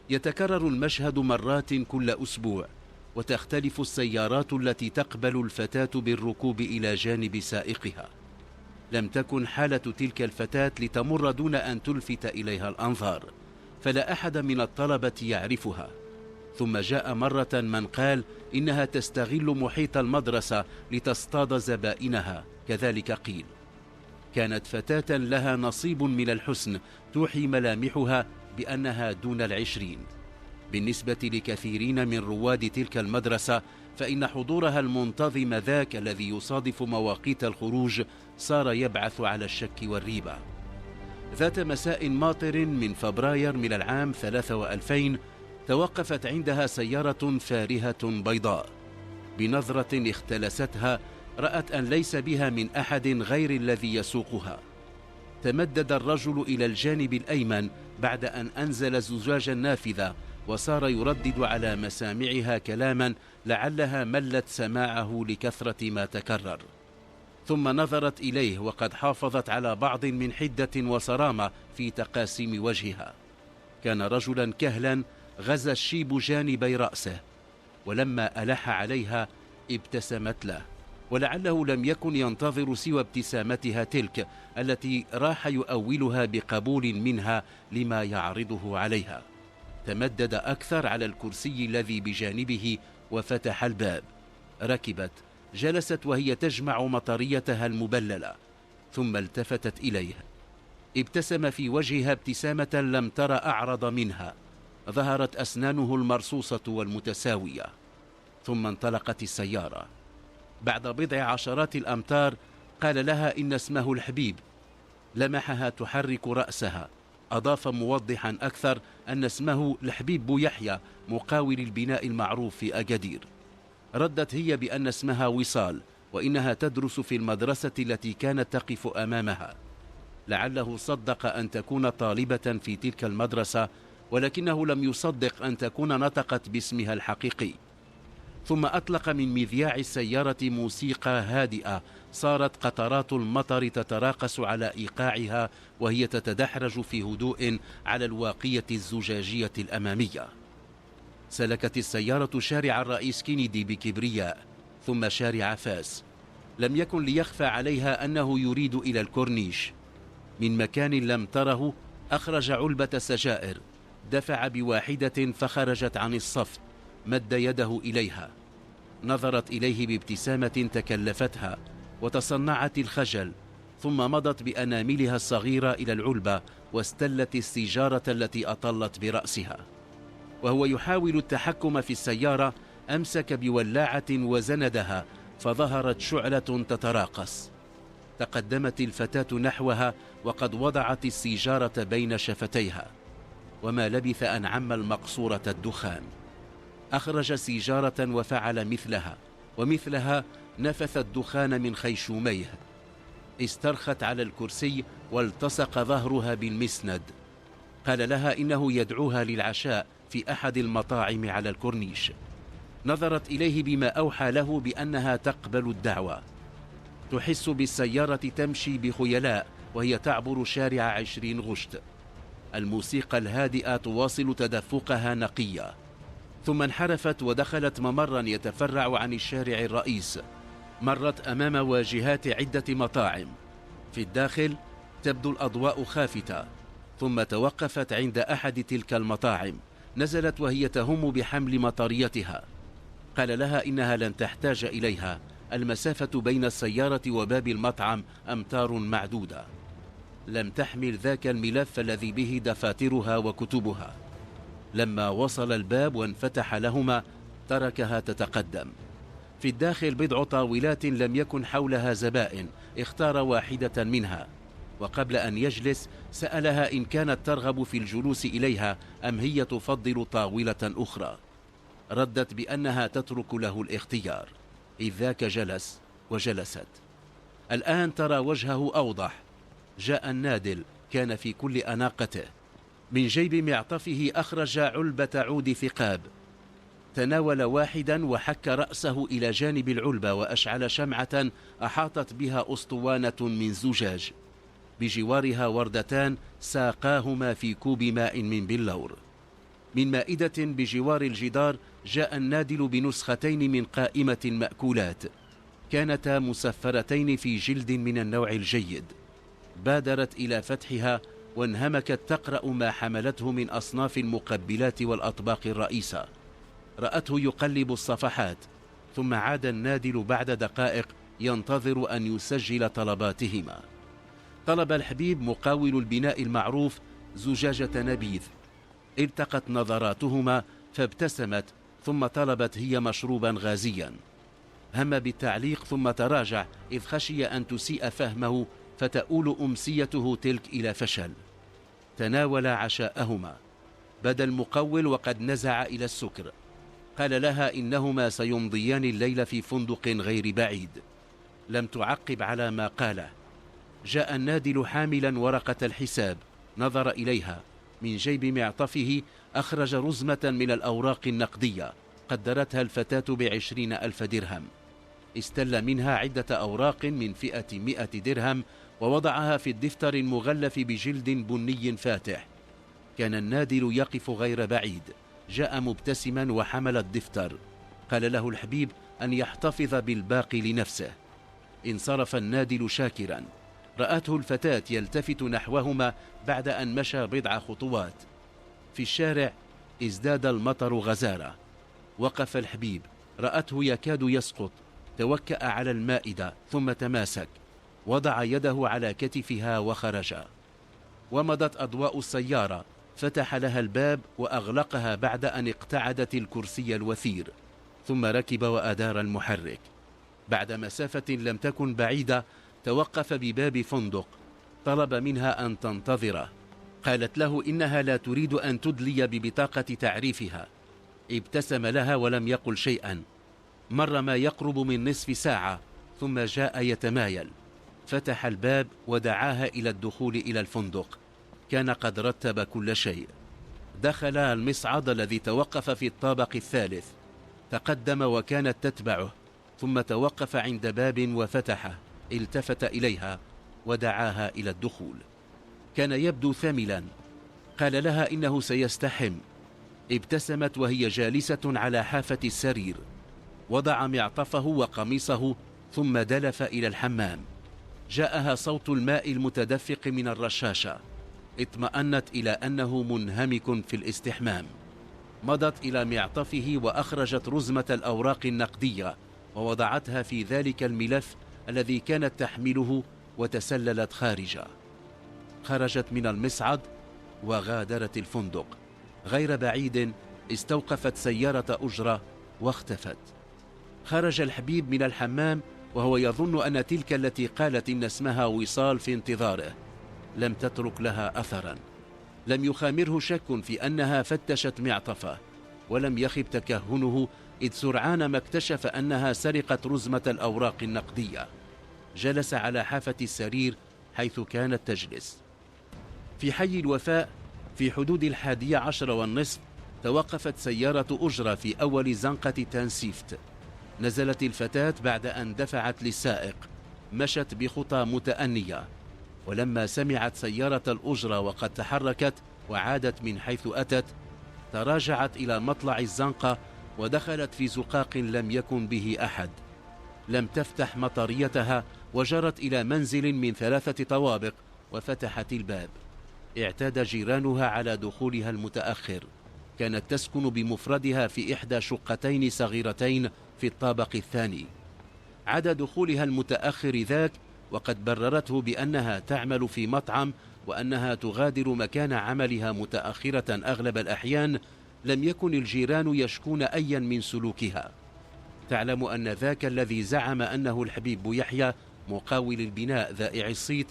يتكرر المشهد مرات كل أسبوع، وتختلف السيارات التي تقبل الفتاة بالركوب إلى جانب سائقها. لم تكن حالة تلك الفتاة لتمر دون أن تلفت إليها الأنظار، فلا أحد من الطلبة يعرفها. ثم جاء مرة من قال إنها تستغل محيط المدرسة لتصطاد زبائنها، كذلك قيل. كانت فتاة لها نصيب من الحسن، توحي ملامحها بأنها دون 20. بالنسبة لكثيرين من رواد تلك المدرسة فإن حضورها المنتظم ذاك الذي يصادف مواقيت الخروج صار يبعث على الشك والريبة. ذات مساء ماطر من فبراير من العام 2003 توقفت عندها سيارة فارهة بيضاء. بنظرة اختلستها رأت أن ليس بها من أحد غير الذي يسوقها. تمدد الرجل إلى الجانب الأيمن بعد أن أنزل زجاج النافذة، وصار يردد على مسامعها كلاما لعلها ملت سماعه لكثرة ما تكرر. ثم نظرت إليه وقد حافظت على بعض من حدة وصرامة في تقاسيم وجهها. كان رجلا كهلا غزا الشيب جانبي رأسه، ولما ألح عليها ابتسمت له، ولعله لم يكن ينتظر سوى ابتسامتها تلك التي راح يؤولها بقبول منها لما يعرضه عليها. تمدد أكثر على الكرسي الذي بجانبه وفتح الباب. ركبت، جلست وهي تجمع مطريتها المبللة، ثم التفتت إليه. ابتسم في وجهها ابتسامة لم تر أعرض منها، ظهرت أسنانه المرصوصة والمتساوية. ثم انطلقت السيارة. بعد بضع عشرات الأمتار قال لها إن اسمه الحبيب. لمحها تحرك رأسها، أضاف موضحا أكثر أن اسمه الحبيب بويحيى مقاول البناء المعروف في أكادير. ردت هي بأن اسمها وصال، وإنها تدرس في المدرسة التي كانت تقف أمامها. لعله صدق أن تكون طالبة في تلك المدرسة، ولكنه لم يصدق أن تكون نطقت باسمها الحقيقي. ثم أطلق من مذياع السيارة موسيقى هادئة، صارت قطرات المطر تتراقص على إيقاعها وهي تتدحرج في هدوء على الواقية الزجاجية الأمامية. سلكت السيارة شارع الرئيس كينيدي بكبرياء، ثم شارع فاس. لم يكن ليخفى عليها أنه يريد إلى الكورنيش. من مكان لم تره أخرج علبة سجائر، دفع بواحدة فخرجت عن الصف، مد يده إليها، نظرت إليه بابتسامة تكلفتها وتصنعت الخجل، ثم مضت بأناملها الصغيرة إلى العلبة واستلت السيجارة التي أطلت برأسها. وهو يحاول التحكم في السيارة أمسك بولاعة وزندها، فظهرت شعلة تتراقص. تقدمت الفتاة نحوها وقد وضعت السيجارة بين شفتيها، وما لبث أن عم المقصورة الدخان. أخرج سيجارة وفعل مثلها، ومثلها نفث الدخان من خيشوميه. استرخت على الكرسي والتصق ظهرها بالمسند. قال لها إنه يدعوها للعشاء في أحد المطاعم على الكورنيش. نظرت إليه بما أوحى له بأنها تقبل الدعوة. تحس بالسيارة تمشي بخيلاء وهي تعبر شارع 20 غشت. الموسيقى الهادئة تواصل تدفقها نقية. ثم انحرفت ودخلت ممرا يتفرع عن الشارع الرئيس. مرت أمام واجهات عدة مطاعم. في الداخل تبدو الأضواء خافتة. ثم توقفت عند أحد تلك المطاعم. نزلت وهي تهم بحمل مطريتها. قال لها إنها لن تحتاج إليها، المسافة بين السيارة وباب المطعم أمتار معدودة. لم تحمل ذاك الملف الذي به دفاترها وكتبها. لما وصل الباب وانفتح لهما تركها تتقدم. في الداخل بضع طاولات لم يكن حولها زبائن، اختار واحدة منها، وقبل أن يجلس سألها إن كانت ترغب في الجلوس إليها أم هي تفضل طاولة أخرى. ردت بأنها تترك له الاختيار، إذ ذاك جلس وجلست. الآن ترى وجهه أوضح. جاء النادل، كان في كل أناقته. من جيب معطفه أخرج علبة عود ثقاب، تناول واحدا وحك رأسه إلى جانب العلبة وأشعل شمعة أحاطت بها أسطوانة من زجاج، بجوارها وردتان ساقاهما في كوب ماء من بلور. من مائدة بجوار الجدار جاء النادل بنسختين من قائمة المأكولات، كانتا مسفرتين في جلد من النوع الجيد. بادرت إلى فتحها وانهمكت تقرأ ما حملته من أصناف المقبلات والأطباق الرئيسة. رأته يقلب الصفحات، ثم عاد النادل بعد دقائق ينتظر أن يسجل طلباتهما. طلب الحبيب مقاول البناء المعروف زجاجة نبيذ. التقت نظراتهما فابتسمت، ثم طلبت هي مشروبا غازيا. هم بالتعليق ثم تراجع إذ خشي أن تسيء فهمه فتؤول أمسيته تلك إلى فشل. تناول عشاءهما. بدا المقول وقد نزع إلى السكر. قال لها إنهما سيمضيان الليل في فندق غير بعيد. لم تعقب على ما قاله. جاء النادل حاملا ورقة الحساب، نظر إليها. من جيب معطفه أخرج رزمة من الأوراق النقدية قدرتها الفتاة ب20,000 درهم. استل منها عدة أوراق من فئة 100 درهم ووضعها في الدفتر المغلف بجلد بني فاتح. كان النادل يقف غير بعيد. جاء مبتسما وحمل الدفتر. قال له الحبيب أن يحتفظ بالباقي لنفسه. انصرف النادل شاكرا. رأته الفتاة يلتفت نحوهما بعد أن مشى بضع خطوات. في الشارع ازداد المطر غزارة. وقف الحبيب. رأته يكاد يسقط. توكأ على المائدة ثم تماسك. وضع يده على كتفها وخرج. ومضت أضواء السيارة. فتح لها الباب وأغلقها بعد أن اقتعدت الكرسي الوثير، ثم ركب وأدار المحرك. بعد مسافة لم تكن بعيدة توقف بباب فندق. طلب منها أن تنتظره. قالت له إنها لا تريد أن تدلي ببطاقة تعريفها. ابتسم لها ولم يقل شيئا. مر ما يقرب من نصف ساعة ثم جاء يتمايل. فتح الباب ودعاها إلى الدخول إلى الفندق. كان قد رتب كل شيء. دخل المصعد الذي توقف في الطابق الثالث. تقدم وكانت تتبعه، ثم توقف عند باب وفتحه. التفت إليها ودعاها إلى الدخول. كان يبدو ثملا. قال لها إنه سيستحم. ابتسمت وهي جالسة على حافة السرير. وضع معطفه وقميصه ثم دلف إلى الحمام. جاءها صوت الماء المتدفق من الرشاشة. اطمأنت إلى أنه منهمك في الاستحمام. مضت إلى معطفه وأخرجت رزمة الأوراق النقدية ووضعتها في ذلك الملف الذي كانت تحمله وتسللت خارجه. خرجت من المصعد وغادرت الفندق. غير بعيد استوقفت سيارة أجرة واختفت. خرج الحبيب من الحمام وهو يظن أن تلك التي قالت إن اسمها وصال في انتظاره. لم تترك لها أثرا. لم يخامره شك في أنها فتشت معطفه، ولم يخب تكهنه إذ سرعان ما اكتشف أنها سرقت رزمة الأوراق النقدية. جلس على حافة السرير حيث كانت تجلس. في حي الوفاء في حدود 11:30 توقفت سيارة أجرة في أول زنقة تانسيفت. نزلت الفتاة بعد أن دفعت للسائق. مشت بخطى متأنية، ولما سمعت سيارة الأجرة وقد تحركت وعادت من حيث أتت تراجعت إلى مطلع الزنقة ودخلت في زقاق لم يكن به أحد. لم تفتح مطريتها وجرت إلى منزل من 3 طوابق وفتحت الباب. اعتاد جيرانها على دخولها المتأخر. كانت تسكن بمفردها في إحدى شقتين صغيرتين في الطابق الثاني. عدا دخولها المتأخر ذاك وقد بررته بأنها تعمل في مطعم وأنها تغادر مكان عملها متأخرة أغلب الأحيان، لم يكن الجيران يشكون أيا من سلوكها. تعلم أن ذاك الذي زعم أنه الحبيب بويحيى مقاول البناء ذائع الصيت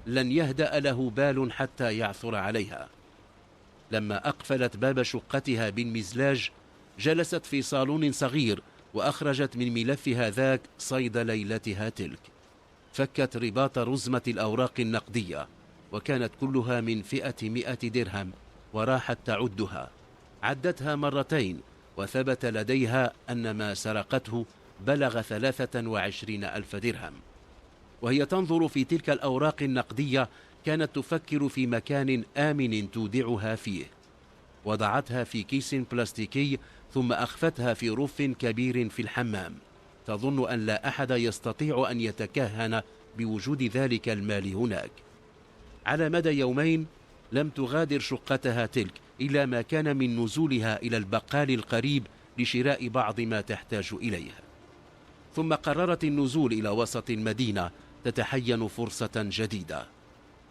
لن يهدأ له بال حتى يعثر عليها. لما أقفلت باب شقتها بالمزلاج جلست في صالون صغير وأخرجت من ملفها ذاك صيد ليلتها تلك. فكت رباط رزمة الأوراق النقدية وكانت كلها من فئة 100 درهم وراحت تعدها. عدتها مرتين وثبت لديها أن ما سرقته بلغ 23,000 درهم. وهي تنظر في تلك الأوراق النقدية كانت تفكر في مكان آمن تودعها فيه. وضعتها في كيس بلاستيكي ثم أخفتها في رف كبير في الحمام، تظن أن لا أحد يستطيع أن يتكهن بوجود ذلك المال هناك. على مدى يومين لم تغادر شقتها تلك إلا ما كان من نزولها إلى البقال القريب لشراء بعض ما تحتاج إليه. ثم قررت النزول إلى وسط المدينة تتحين فرصة جديدة.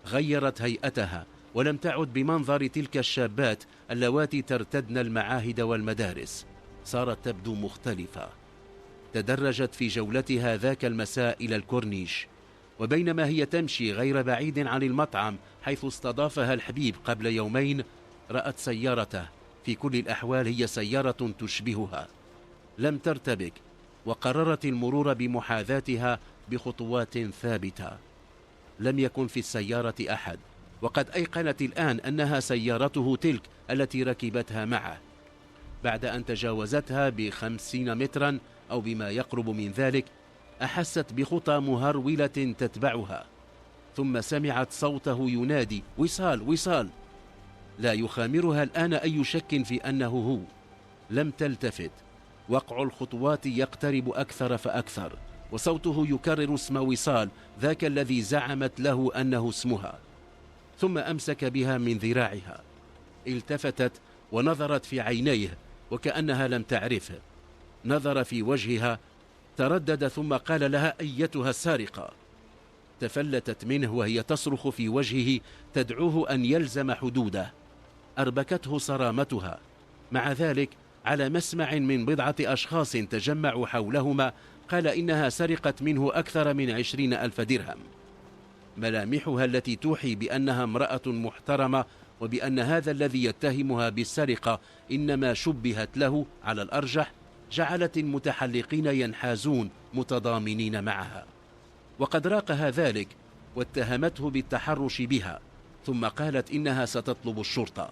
غيرت هيئتها ولم تعد بمنظر تلك الشابات اللواتي ترتدن المعاهد والمدارس، صارت تبدو مختلفة. تدرجت في جولتها ذاك المساء إلى الكورنيش، وبينما هي تمشي غير بعيد عن المطعم حيث استضافها الحبيب قبل يومين رأت سيارته، في كل الأحوال هي سيارة تشبهها. لم ترتبك وقررت المرور بمحاذاتها بخطوات ثابتة. لم يكن في السيارة أحد، وقد أيقنت الآن أنها سيارته تلك التي ركبتها معه. بعد أن تجاوزتها ب50 مترا أو بما يقرب من ذلك أحست بخطى مهرولة تتبعها، ثم سمعت صوته ينادي: وصال وصال. لا يخامرها الآن أي شك في أنه هو. لم تلتفت. وقع الخطوات يقترب أكثر فأكثر، وصوته يكرر اسم وصال، ذاك الذي زعمت له أنه اسمها. ثم أمسك بها من ذراعها. التفتت ونظرت في عينيه وكأنها لم تعرفه. نظر في وجهها، تردد ثم قال لها: أيتها السارقة. تفلتت منه وهي تصرخ في وجهه تدعوه أن يلزم حدوده. أربكته صرامتها. مع ذلك على مسمع من بضعة أشخاص تجمعوا حولهما قال إنها سرقت منه أكثر من 20,000 درهم. ملامحها التي توحي بأنها امرأة محترمة وبأن هذا الذي يتهمها بالسرقة إنما شبهت له على الأرجح جعلت المتحلقين ينحازون متضامنين معها. وقد راقها ذلك واتهمته بالتحرش بها، ثم قالت إنها ستطلب الشرطة.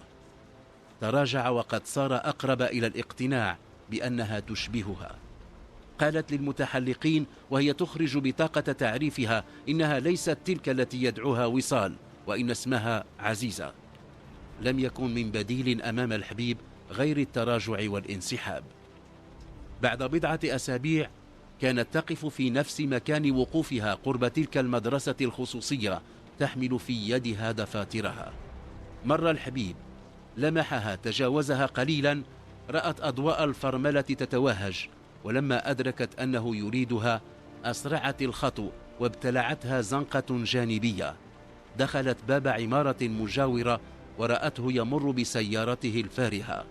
تراجع وقد صار أقرب إلى الاقتناع بأنها تشبهها. قالت للمتحلقين وهي تخرج بطاقة تعريفها إنها ليست تلك التي يدعوها وصال، وإن اسمها عزيزة. لم يكن من بديل أمام الحبيب غير التراجع والانسحاب. بعد بضعة أسابيع كانت تقف في نفس مكان وقوفها قرب تلك المدرسة الخصوصية تحمل في يدها دفاترها. مر الحبيب، لمحها، تجاوزها قليلا، رأت أضواء الفرملة تتوهج، ولما أدركت أنه يريدها أسرعت الخطو وابتلعتها زنقة جانبية. دخلت باب عمارة مجاورة ورأته يمر بسيارته الفارهة.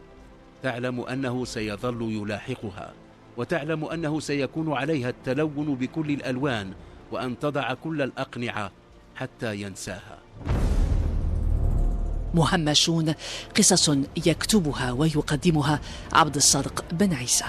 تعلم أنه سيظل يلاحقها، وتعلم أنه سيكون عليها التلون بكل الألوان وأن تضع كل الأقنعة حتى ينساها. مهمشون، قصص يكتبها ويقدمها عبد الصادق بن عيسى.